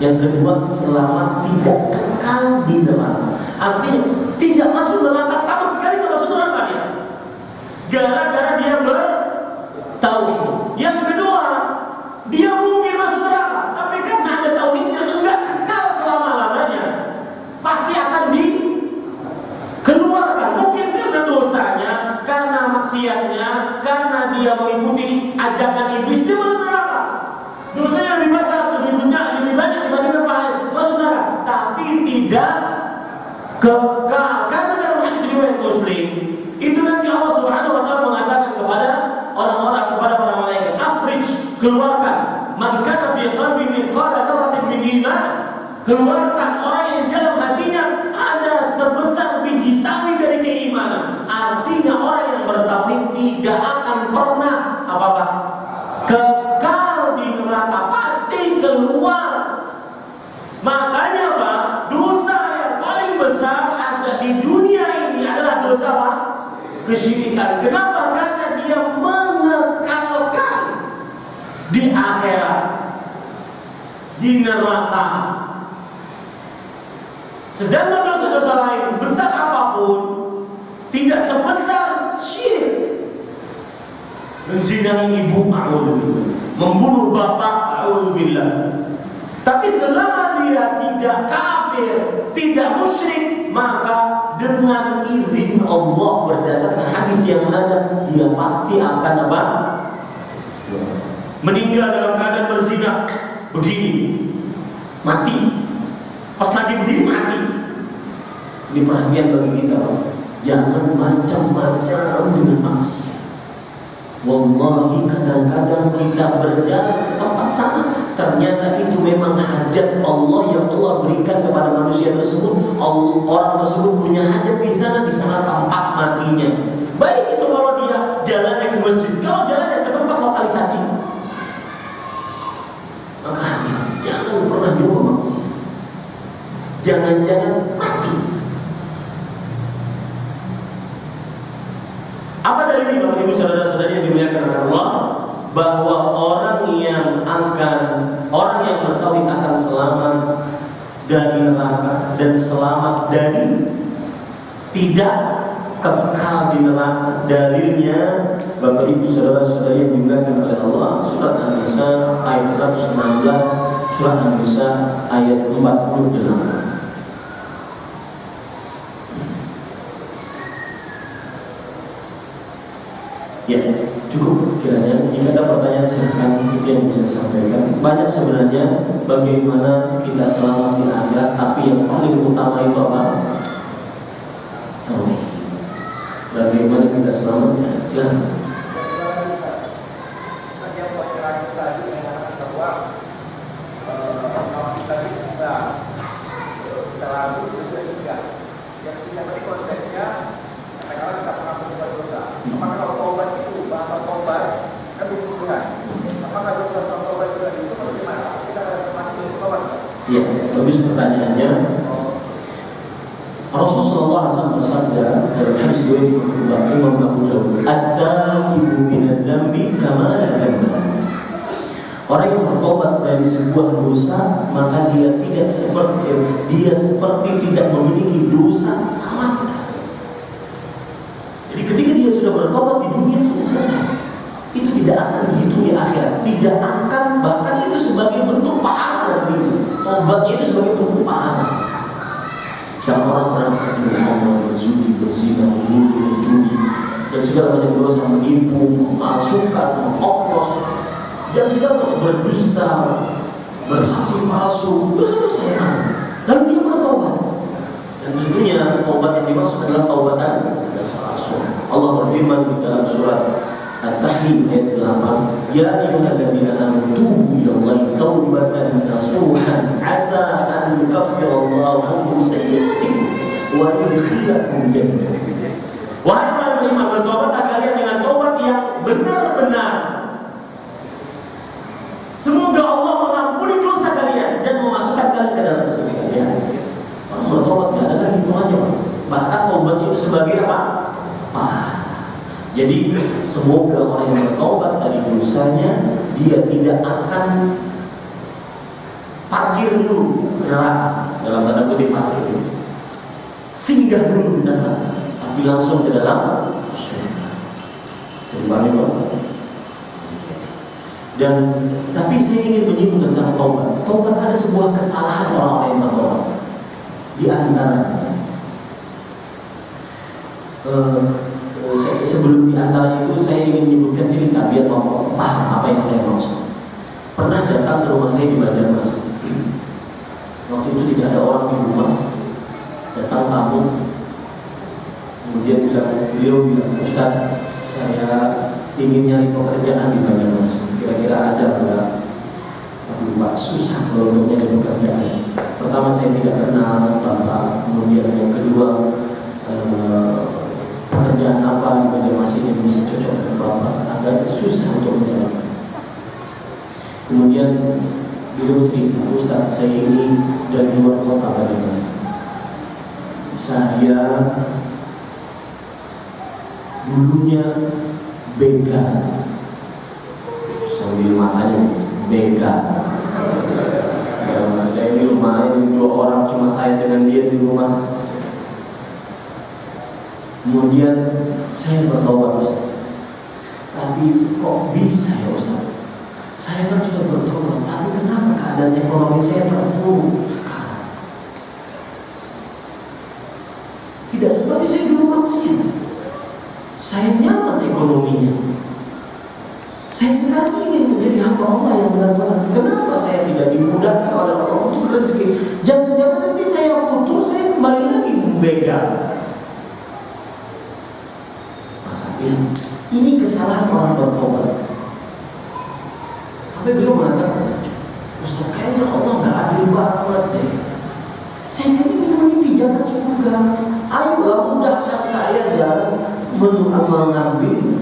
Speaker 3: Yang kedua, selamat tidak kekal di neraka. Artinya tidak masuk neraka, sama sekali tidak masuk neraka dia. Gara-gara dia bertauhid. Yang kedua, dia mungkin masuk neraka, tapi karena ada tauhidnya enggak kekal selama-lamanya. Pasti akan dikeluarkan. Mungkin karena dosanya, karena maksiatnya, karena dia mengikuti ajakan iblis, dia masuk neraka. Dosanya lebih besar, lebih banyak dibandingkan pahala, masuk neraka. Tapi tidak kekal. Karena dalam hadis riwayat Muslim, itu nanti Allah Subhanahu wa taala mengatakan kepada orang-orang, kepada para malaikat, "Afrij, keluarkan man kana fi qalbi mithqala dzarratin min iman." Keluarkan orang yang dalam hatinya ada sebesar biji sawi dari keimanan. Artinya orang yang bertauhid tidak akan pernah apa-apa kekal di neraka, pasti keluar. Makanya Pak, dosa yang paling besar ada di dunia ini adalah dosa apa? Kesyirikan. Kenapa? Karena dia mengekalkan di akhirat, di neraka. Sedangkan dosa-dosa lain, besar apapun, tidak sebesar syirik. Menzinahi ibu, a'udzubillah. Membunuh bapak, a'udzubillah. Tapi selama dia tidak kafir, tidak musyrik, maka dengan izin Allah berdasarkan hadis yang ada, dia pasti akan apa? Meninggal dalam keadaan berzina, begini, mati. Pas lagi begini mati. Ini perhatian bagi kita, jangan macam-macam dengan maksiat. Wallahi kadang-kadang kita berjalan ke tempat sana, ternyata itu memang hajat Allah yang Allah berikan kepada manusia tersebut. Orang tersebut punya hajat di sana tempat matinya. Baik itu kalau dia jalannya ke masjid, kalau jalannya ke tempat lokalisasi. Makanya jangan pernah nyoba maksiat. Jangan-jangan mati. Apa dari ini Bapak Ibu saudara-saudari yang dimuliakan oleh Allah? Bahwa orang yang bertauhid akan selamat dari neraka dan selamat dari tidak kekal di neraka. Dalilnya Bapak Ibu saudara-saudari yang dimuliakan oleh Allah, surat An-Nisa ayat 116, surat An-Nisa ayat 48. Ya, cukup kiranya. Jika ada pertanyaan silahkan, itu yang bisa saya sampaikan. Banyak sebenarnya bagaimana kita selamat di akhirat, tapi yang paling utama itu apa? Tauhid. Bagaimana kita selamat? Ya, silahkan. Ya, bagus pertanyaannya. Rasulullah SAW bersabda dalam hadis riwayat Imam Abu Dawud, "At-taibu minadz dzambi kama la dzamba." Orang yang bertobat dari sebuah dosa, maka dia seperti tidak memiliki dosa sama sekali. Jadi ketika dia sudah bertobat di dunia sudah selesai. Itu tidak akan dihitung di akhirat, tidak akan, bahkan itu sebagai bentuk pahala nanti. Tobatnya itu sebagai bentuk pahala. Siapa orang pernah berbohong, berzudi, berzina, membunuh, mencuri, dan segala macam dosa, menipu, memalsukan, mengoplos, dan segala macam berdusta, bersaksi palsu, dosa-dosa yang ada. Lalu dia bertobat. Dan tentunya taubat yang dimaksud adalah taubatan nasuh. Allah berfirman di dalam surat At-Tahrim ayat 8, ya ayyuhalladzina amanu tubu ilallahi taubatan nasuhan asa an yukaffirallahu ankum sayyi'atikum wa yudkhilakum jannah. Wahai orang beriman, bertobatlah kalian dengan taubat yang benar-benar. Semoga Allah mengampuni dosa kalian dan memasukkan kalian ke dalam surga kalian. Orang bertobat tidak ada lagi hitungannya, bahkan taubat itu sebagai apa? Jadi semoga orang yang bertobat dari dosanya, dia tidak akan parkir dulu neraka, dalam tanda kutip parkir dulu, singgah dulu di neraka, tapi langsung ke dalam surga. Sembahnya Bapak. Dan tapi saya ingin menyinggung tentang taubat. Taubat ada sebuah kesalahan orang-orang yang bertobat. Di antaranya, sebelum di antara itu saya ingin menyebutkan cerita biar Bapak paham apa yang saya maksud. Pernah datang ke rumah saya di Banjarmasin. Waktu itu tidak ada orang di rumah. Datang tamu, kemudian beliau bilang, Ustaz, saya ingin nyari pekerjaan di Banjarmasin. Kira-kira ada enggak? Aduh Pak, susah kalau untuk nyari pekerjaan. Pertama saya tidak kenal Bapak, kemudian yang kedua pekerjaan apa di Banjarmasin yang bisa cocok dengan Bapak, agak susah untuk mencari. Kemudian beliau cerita, Ustaz, saya ini dari luar kota Banjarmasin. Saya dulunya begal, sambil matanya begal. Saya ini lumayan 2 orang, cuma saya dengan dia di rumah. Kemudian saya bertobat, Ustaz. Tapi kok bisa ya Ustaz? Saya kan sudah bertobat, tapi kenapa keadaan ekonomi saya terpuruk sekarang? Tidak seperti saya dulu maksiat. Saya nyaman ekonominya. Saya sekarang ingin menjadi hamba Allah yang benar-benar. Kenapa saya tidak dimudahkan oleh Allah untuk rezeki? Jangan-jangan nanti saya futur, saya kembali lagi begal. Ini kesalahan orang bertobat. Sampai beliau mengatakan, Ustaz, kayaknya Allah nggak adil banget deh. Saya ingin mengambil surga. Ayolah mudahkan saya jalan mengambil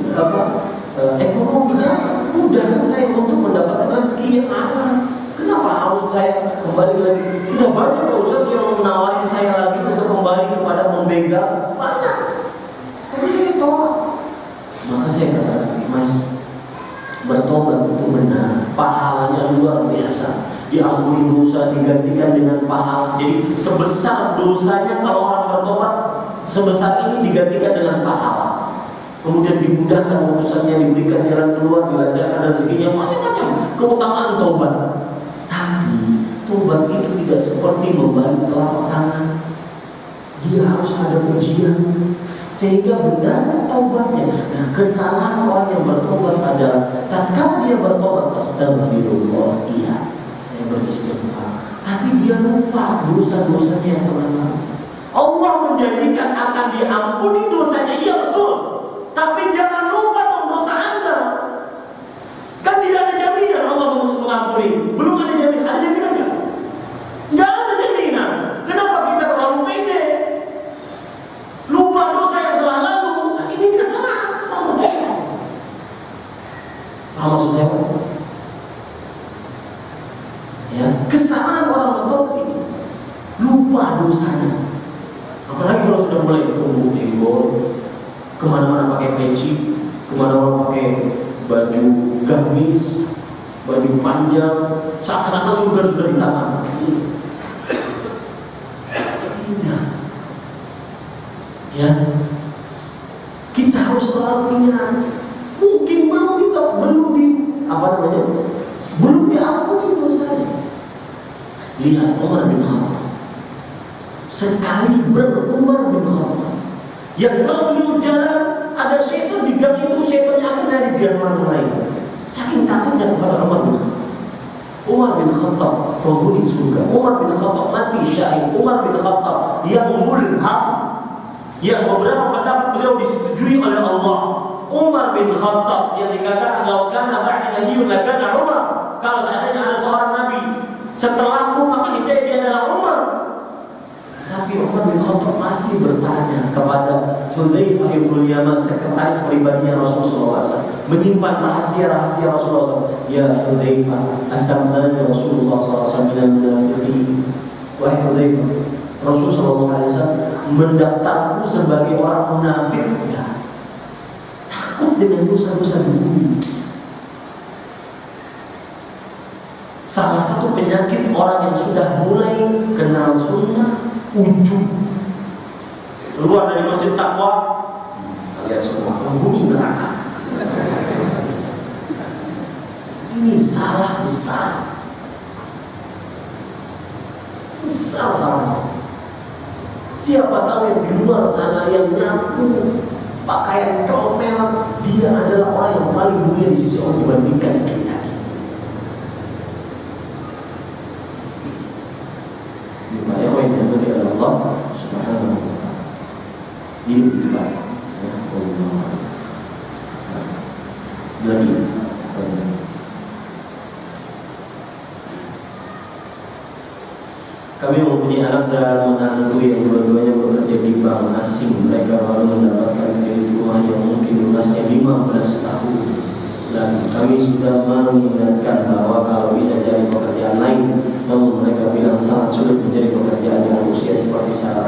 Speaker 3: ekonomi, jangan mudahkan saya untuk mendapatkan rezeki yang halal. Kenapa harus saya kembali lagi? Sudah banyak Ustaz yang menawarin saya lagi untuk kembali kepada membegal. Banyak. Tapi saya tolak. Maka saya katakan, Mas, bertobat itu benar, pahalanya luar biasa. Diampuni dosa, digantikan dengan pahala. Jadi sebesar dosanya kalau orang bertobat, sebesar ini digantikan dengan pahala. Kemudian dimudahkan urusannya, diberikan jalan keluar, dilancarkan rezekinya, macam-macam keutamaan tobat. Tapi tobat itu tidak seperti membalik telapak tangan. Dia harus ada ujian sehingga benar taubatnya. Nah, kesalahan orang yang bertobat adalah tatkala dia bertobat, astagfirullah, iya, saya beristighfar, tapi dia lupa dosa-dosanya yang telah lalu. Allah menjanjikan akan diampuni dosanya, iya betul, tapi jangan lupa dosa Anda. Kan tidak ada jaminan Allah mengampuni. Belum ada jaminan. Ada jaminan nggak? Nggak ada jaminan. Kenapa kita terlalu pede? Lupa dosa yang telah lalu. Nah, ini kesalahan. Apa maksud saya? Ya, kesalahan orang bertobat itu lupa dosanya. Apalagi kalau sudah mulai tumbuh jenggot, kemana-mana pakai peci, kemana-mana pakai baju gamis, baju panjang, seakan-akan sudah di tangan. Tidak. Ya, kita harus harus selalu ingat. Mungkin mau kita belum diampuni dosanya. Lihat Umar bin Khattab, sekali Umar bin Khattab, yang kalau beliau jalan ada setan di gang itu, setannya akan lari di gang orang lain. Saking takutnya kepada Umar bin Khattab. Umar bin Khattab penghuni surga. Umar bin Khattab mati syahid. Umar bin Khattab yang mulham, yang beberapa pendapat beliau disetujui oleh Allah. Umar bin Khattab yang dikatakan kalau kana ba'da nabiyyun lakana Umar. Kalau seandainya ada seorang nabi setelahku maka niscaya dia adalah Umar. Tapi Umar bin Khattab masih bertanya kepada Hudzaifah bin Yaman, sekretaris pribadinya Rasulullah SAW, menyimpan rahasia-rahasia Rasulullah SAW. Ya Hudzaifah, asamnani Rasulullah SAW minal munafiqin. Wahai Hudzaifah, Rasulullah SAW mendaftarku sebagai orang munafik. Ya, takut dengan dosa-dosa dulu. Salah satu penyakit orang yang sudah mulai kenal sunnah, ujub, keluar dari masjid takwa, kalian semua penghuni neraka. Ini salah besar, besar salah. Siapa tahu yang di luar sana yang nyapu pakaian comel, dia adalah orang yang paling mulia di sisi Allah dibandingkan kita. Allah Subhanahu wa ta'ala. Ini ijma. Ya Allah. Jadi kami mempunyai anak dan menantu yang dua-duanya bekerja di bank asing. Mereka baru mendapatkan kredit rumah yang mungkin lunasnya 15 tahun. Dan kami sudah mengingatkan bahwa kalau bisa cari pekerjaan lain, namun mereka bilang sangat sulit mencari pekerjaan dengan usia seperti saya.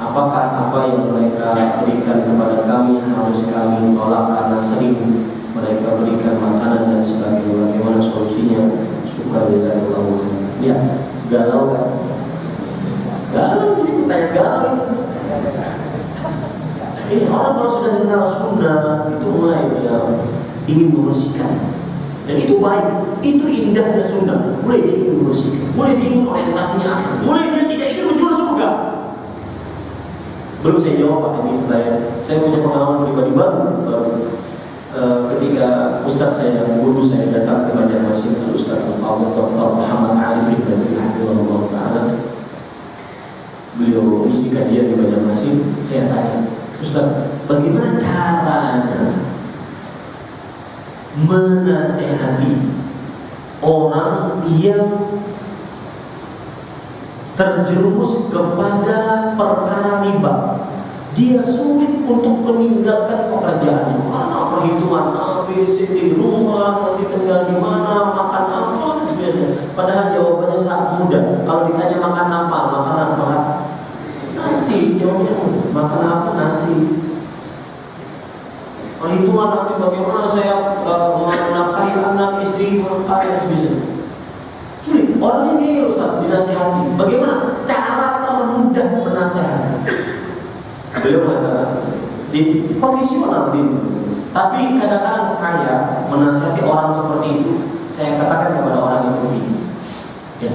Speaker 3: Apakah apa yang mereka berikan kepada kami harus kami tolak karena sering mereka berikan makanan dan sebagainya? Bagaimana solusinya? Syukur jazakallahu khairan. Ya, galau kan? Galau, ini pertanyaan galau. Orang kalau sudah mengenal sunnah itu mulai ingin membersihkan, dan itu baik, itu indahnya sunnah. Mulai dia ingin membersihkan, mulai dia ingin orientasinya akhir, mulai dia tidak ingin menuju surga. Sebelum saya jawab Pak ini pertanyaan, saya punya pengalaman pribadi baru. Ketika Ustaz saya dan guru saya datang ke Banjarmasin, Ustaz Al-Fadhil Dr. Muhammad Arifin dan Hafizahullah Ta'ala, beliau isi kajian di Banjarmasin. Saya tanya, Ustaz, bagaimana caranya menasehati orang yang terjerumus kepada perkara riba? Dia sulit untuk meninggalkan pekerjaannya karena perhitungan ABC, rumah, nanti tinggal di mana, makan apa, dan sebagainya. Padahal jawabannya sangat mudah. Kalau ditanya makan apa, nasi. Jawabnya makan apa, nasi. Perhitungan nanti bagaimana saya menafkahi anak, istri, makan dan sebagainya. Sulit. Orang ini Ustaz dinasihati. Bagaimana cara termudah menasihati? Beliau mengatakan di kondisional ini. Tapi kadang-kadang saya menasihati orang seperti itu, saya katakan kepada orang itu begini. Ya.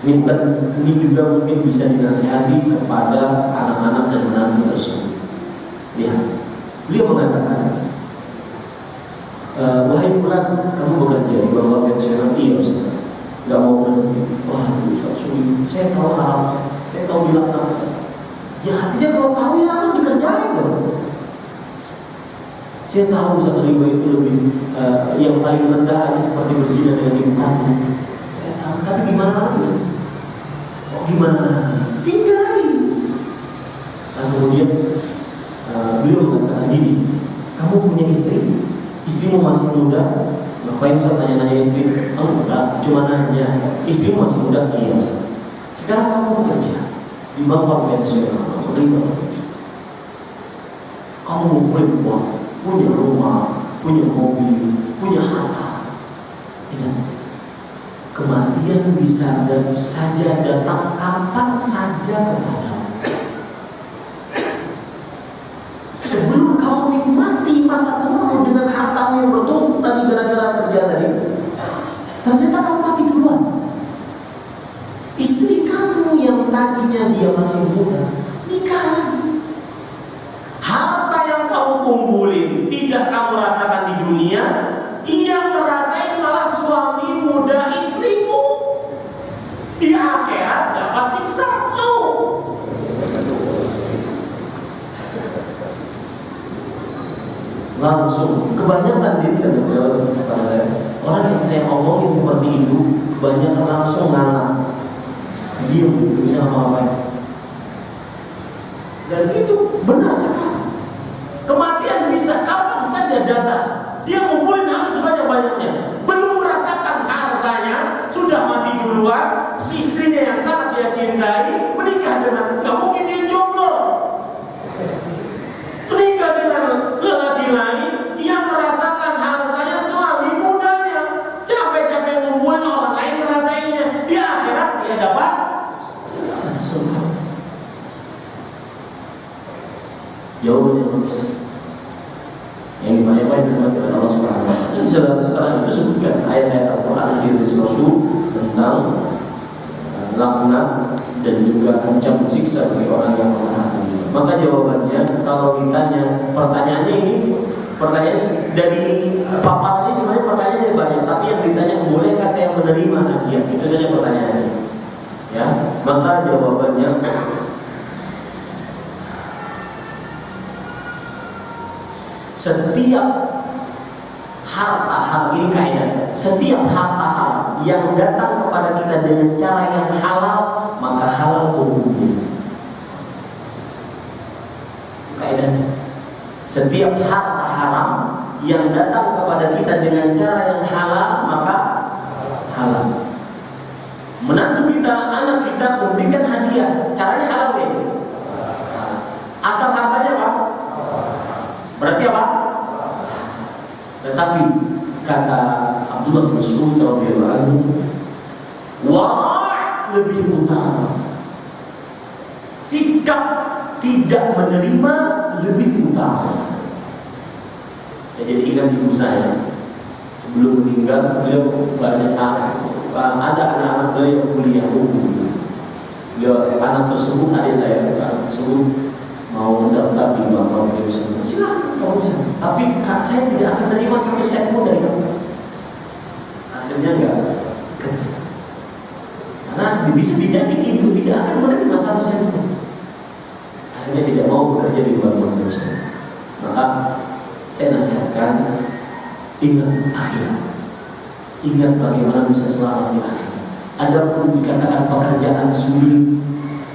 Speaker 3: Ini juga mungkin bisa dinasihati kepada anak-anak dan menantu tersebut. Lihat. Beliau mengatakan, wahai fulan, kamu bekerja di bawah pensiunan? Iya Ustaz. Gak mau berhenti. Wah Ustaz, saya tahu haram, saya tahu bilang apa. Ya artinya kalau tahu ya langsung dikerjain dong. Saya tahu Ustaz, riba itu lebih yang paling rendah aja seperti berzina dengan ibu kandung. Saya tahu, tapi gimana lagi? Gimana lagi? Tinggalin. Nah kemudian beliau mengatakan gini, kamu punya istri, istrimu masih muda, ngapain Ustaz tanya-nanya istri? Oh enggak, cuma nanya, istrimu masih muda? Iya Ustaz. Sekarang kamu bekerja di bank konvensional atau riba, kamu ngumpulin uang, punya rumah, punya mobil, punya harta. Kematian bisa saja datang kapan saja kepadamu. hatinya dia masih muda, nikah lagi. Harta yang kamu kumpulin tidak kamu rasakan di dunia, ia merasakan malah suami muda istrimu. Di akhirat dapat siksa. Langsung kebanyakan dia tidak menjawab kepada saya. Orang yang saya omongin seperti itu kebanyakan langsung ngalah, diam, tidak bisa ngapa-ngapain. Dan itu benar sekali. Kematian bisa kapan saja datang. Dia ngumpulin harta sebanyak-banyaknya, belum merasakan hartanya, sudah mati duluan. Si istrinya yang sangat dia cintai menikah dengan, nggak mungkin dia jomblo. Menikah dengan lelaki lain yang merasakan hartanya suami mudanya, capek-capek ngumpulin orang lain ngerasainnya. Di akhirat dia dapat siksa. Jawabannya bagus. Yang dimayakan dengan Allah Subhanahu wa Ta'ala. Setelah itu sebutkan ayat-ayat Al-Quran hadis Rasul tentang laknat dan juga ancaman siksa bagi orang yang mengharapkan. Maka jawabannya, kalau ditanya pertanyaannya ini, pertanyaan dari paparan ini sebenarnya pertanyaannya banyak, tapi yang ditanya bolehkah saya menerima hadiah, itu saja pertanyaannya. Ya, maka jawabannya setiap harta ini kaidah, setiap harta haram yang datang kepada kita dengan cara yang halal, maka halal hukumnya. Kaidahnya, setiap harta haram yang datang kepada kita dengan cara yang halal, maka halal. Menantu kita, anak kita memberikan hadiah, caranya halal ya? Asal hartanya apa? Berarti apa? Tetapi kata Abdullah bin Mas'ud radhiyallahu anhu, wara' lebih utama. Sikap tidak menerima lebih utama. Saya jadi ingat ibu saya sebelum meninggal, beliau banyak anak, ada anak-anak beliau yang kuliah hukum. Beliau anak tersebut, adik saya, anak tersebut mau daftar di bangku beliau semua. Silakan kamu bisa. Tapi saya tidak akan terima sampai saya pun dari kamu. Akhirnya enggak kerja. Karena bisa dijamin ibu tidak akan menerima satu sen pun. Akhirnya tidak mau bekerja di luar Indonesia. Maka saya nasihatkan, ingat akhirat, ingat bagaimana bisa selamat di akhirat. Ada pun dikatakan pekerjaan sulit.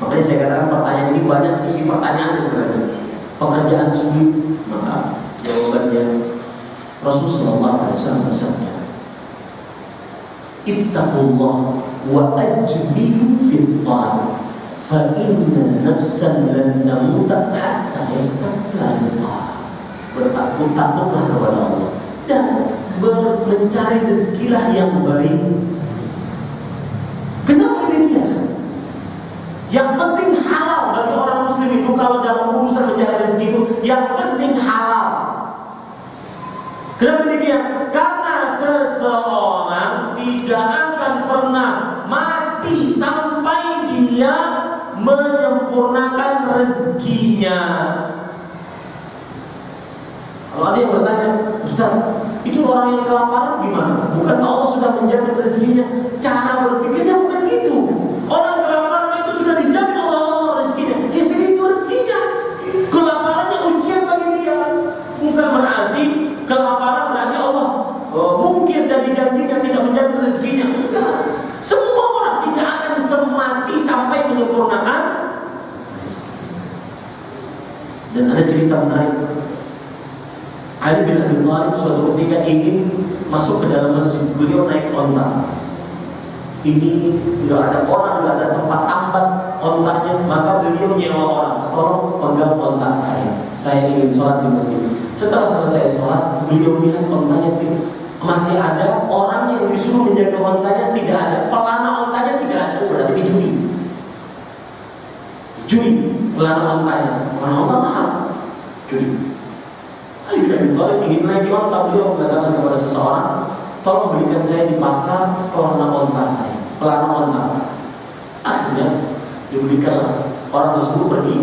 Speaker 3: Makanya saya katakan pertanyaan ini banyak sisi pertanyaan sebenarnya. Pekerjaan sulit, maka jawabannya Rasulullah SAW bersabda, ittaqullah wa ajmilu fit talab, fa inna nafsan lan tamuta hatta yastakbila rizqaha. Bertakut-takutlah kepada Allah dan mencari rezekilah yang baik. Kenapa demikian? Yang penting halal bagi orang muslim itu, kalau dalam urusan mencari rezeki itu yang penting halal. Kenapa demikian? Karena seseorang tidak akan pernah mati sampai dia menyempurnakan rezekinya. Kalau ada yang bertanya, Ustaz, itu orang yang kelaparan gimana? Bukan Allah sudah menjamin rezekinya? Cara berpikirnya bukan gitu. Orang kelaparan itu sudah dijamin Allah rezekinya. Ya segitu rezekinya. Kelaparannya ujian bagi dia. Bukan berarti kelaparan berarti Allah mungkin dari janjinya tidak menjamin rezekinya. Enggak. Semua orang tidak akan semati sampai menyempurnakan rezeki. Dan ada cerita menarik. Ali bin Abi Thalib suatu ketika ingin masuk ke dalam masjid, beliau naik onta. Ini nggak ada orang, nggak ada tempat tambat ontanya, maka beliau nyewa orang, tolong pegang onta saya ingin sholat di masjid. Setelah selesai sholat, beliau lihat ontanya masih ada, orang yang disuruh menjaga ontanya tidak ada, pelana ontanya tidak ada, berarti dicuri. Pelana ontanya, pelana onta mahal, curi. Ali bin Abi Thalib ingin naik onta, beliau mengatakan kepada seseorang, tolong belikan saya di pasar pelana onta saya, pelana onta. Akhirnya Dibelikan orang tersebut pergi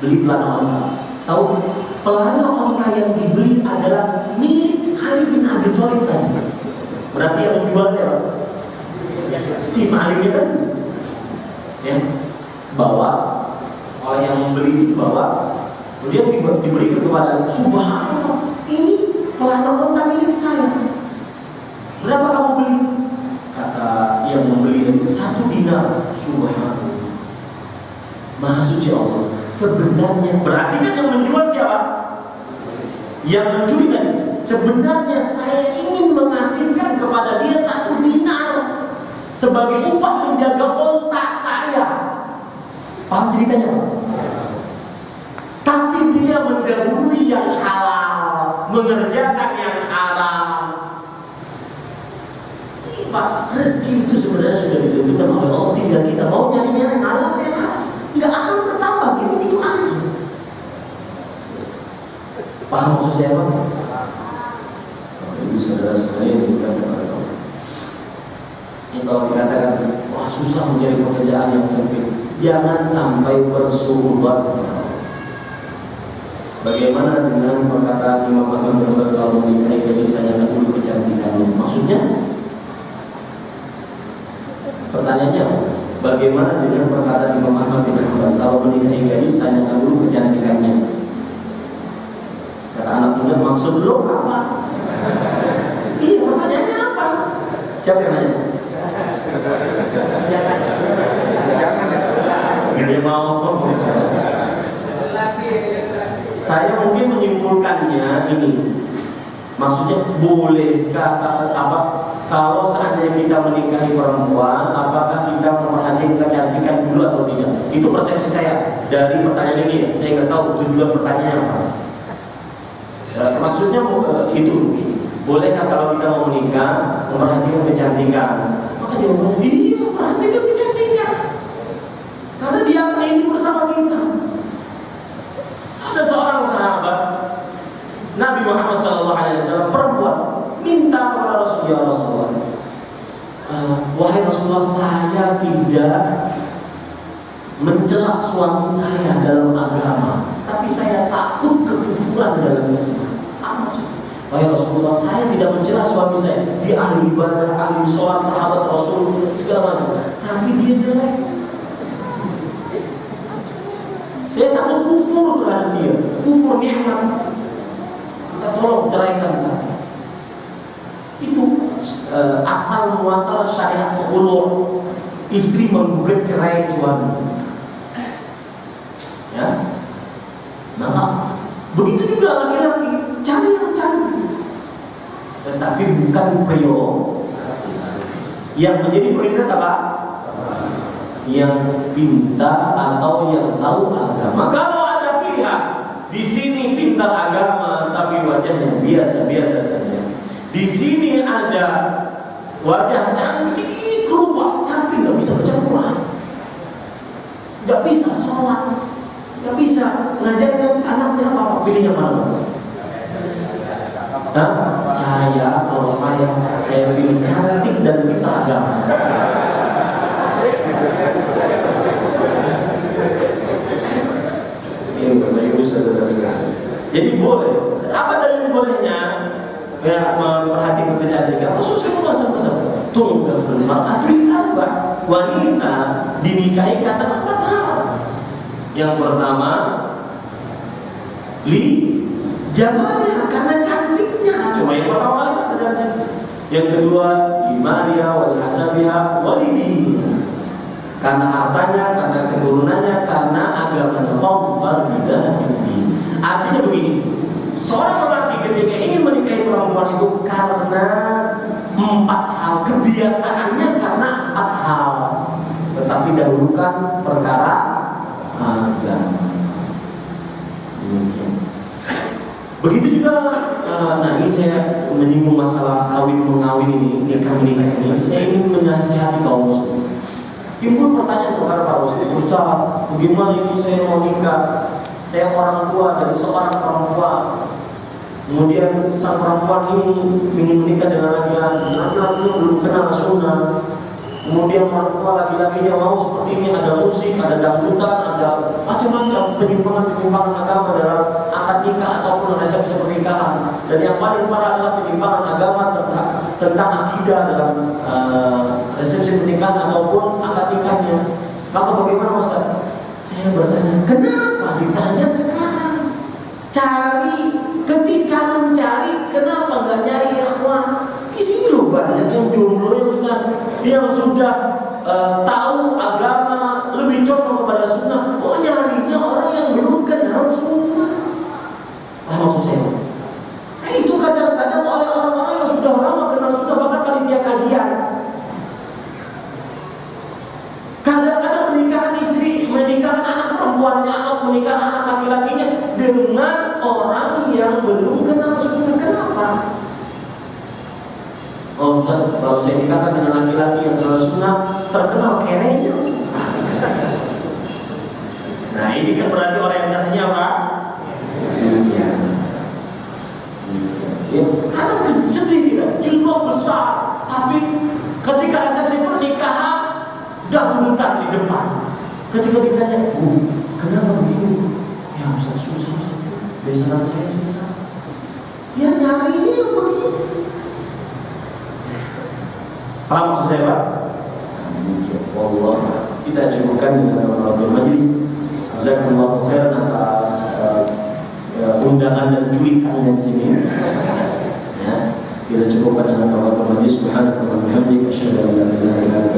Speaker 3: beli pelana onta. Tahu pelana onta yang dibeli adalah milik Ali bin Abi Thalib tadi. Berarti yang menjual siapa? Si malingnya tadi. Ya, bawa oleh yang membeli itu bawa, kemudian diberikan kepada subhanallah, ini pelana onta milik saya. Berapa kamu beli? Kata yang membeli itu 1 dinar. Subhanallah, Maha suci Allah. Sebenarnya berarti kan yang menjual siapa? Yang mencuri tadi. Sebenarnya saya ingin mengasihkan kepada dia 1 dinar sebagai upah menjaga ontak saya. Paham ceritanya Pak? Tapi dia mendahului yang halal, mengerjakan yang haram. Pak, rezeki itu sebenarnya sudah ditentukan oleh Allah. Tinggal kita mau nyari yang halal yang haram. Nggak akan bertambah, gitu aja. Paham maksud saya Pak? Ibu saudara-saudara yang diberikan kepada Allah. Ini kalau dikatakan, wah susah mencari pekerjaan yang sempit, jangan sampai bersubat. Bagaimana dengan perkataan Imam Ahmad bin Hanbal kalau menikahi gadis tanyakan dulu kecantikannya? Maksudnya? Pertanyaannya, bagaimana dengan perkataan Imam Ahmad bin Hanbal kalau menikahi gadis tanyakan dulu kecantikannya? Kata anak muda, maksud lo apa? Iya, pertanyaannya apa? Siapa yang nanya? Gak mau. Saya mungkin menyimpulkannya ini. Maksudnya bolehkah apa? Kalau seandainya kita menikahi perempuan, apakah kita memperhatikan kecantikan dulu atau tidak? Itu persepsi saya dari pertanyaan ini. Saya nggak tahu tujuan pertanyaannya apa. Maksudnya itu. Bolehkah kalau kita mau menikah memperhatikan kecantikan? Maka jawabannya iya, perhatikan kecantikan. Karena dia akan hidup bersama kita. Ada seorang sahabat Nabi Muhammad SAW, perempuan, minta kepada Rasulullah, wahai Rasulullah, saya tidak mencela suami saya dalam agama, tapi saya takut kekufuran dalam Islam. Wahai Rasulullah, saya tidak mencela suami saya, dia ahli ibadah, ahli sholat, sahabat Rasul, segala macam, tapi dia jelek. Saya takut kufur terhadap dia, kufur nikmat. Maka tolong ceraikan saya. Itu asal muasal syariat khulu', istri menggugat cerai suami. Ya, maka begitu juga laki-laki cari yang cantik, tetapi bukan prio. Yang menjadi prioritas apa? Yang pintar atau yang tahu agama. Kalau ada pihak di sini pintar agama tapi wajahnya biasa-biasa saja, di sini ada wajah cantik kerubah tapi nggak bisa baca Quran, nggak bisa sholat, nggak bisa ngajarin anaknya apa, pilih yang mana? Kalau saya pilih cantik dan pintar agama. Jadi boleh. Apa dalil bolehnya? Ya, memperhatikan kecantikan. Rasulullah SAW tunggal mar'atul arba, wanita dinikahi karena 4 hal. Yang pertama, li jamalnya, karena cantiknya. Cuma yang pertama kata cantik. Yang kedua, limaniha wal hasabiha walidi, karena hartanya, karena keturunannya, karena agamanya. Artinya begini, seorang lelaki ketika ingin menikahi perempuan itu karena 4 hal, kebiasaannya karena 4 hal, tetapi dahulukan perkara agama. Begitu juga, nah ini saya menyinggung masalah kawin mengawin ini, nikah menikah ini. Saya ingin menasihati kaum muslim. Timbul pertanyaan kepada Pak Ustaz, bagaimana ini saya mau nikah? Saya orang tua dari seorang perempuan. Kemudian sang perempuan ini ingin menikah dengan laki-laki. Laki-laki belum kenal sunnah. kemudian orang tua laki-lakinya mau seperti ini, ada musik, ada dangdutan, ada macam-macam penyimpangan agama dalam akad nikah ataupun resepsi pernikahan. Dan yang paling parah adalah penyimpangan agama tentang akidah dalam resepsi pernikahan ataupun akad nikahnya. Maka bagaimana Ustaz? Saya bertanya, kenapa ditanya sekarang? Cari, ketika mencari, kenapa nggak nyari ikhwan? Di sini loh banyak yang jomblo ya Ustaz, yang sudah tahu agama, lebih condong kepada sunnah. Kok nyarinya orang yang belum kenal sunnah? Maksud saya, itu kadang-kadang oleh orang-orang yang sudah lama kenal sunnah, bahkan panitia kajian. Kadang-kadang menikahkan istri, menikahkan anak perempuannya, atau menikahkan anak laki-lakinya dengan orang yang belum kenal sunnah. Kenapa? Oh Ustaz, kalau saya nikahkan dengan laki-laki yang kenal sunnah, terkenal kerenya. Nah ini kan berarti orientasinya apa? Ya. Kadang sedih tidak, jilbab besar, tapi ketika resepsi pernikahan dangdutan di depan. Ketika ditanya, kenapa begini? Ya Ustaz, susah. Besaran saya susah. Ya nyari ini yang begini. Paham maksud saya Pak? Allah, kita cukupkan dengan waktu majlis. Jazakumullahu khairan atas undangan dan cuitan yang sini. Ya, kita cukupkan dengan waktu majlis. Subhanallahi wa bihamdihi, asyhadu an la ilaha illa anta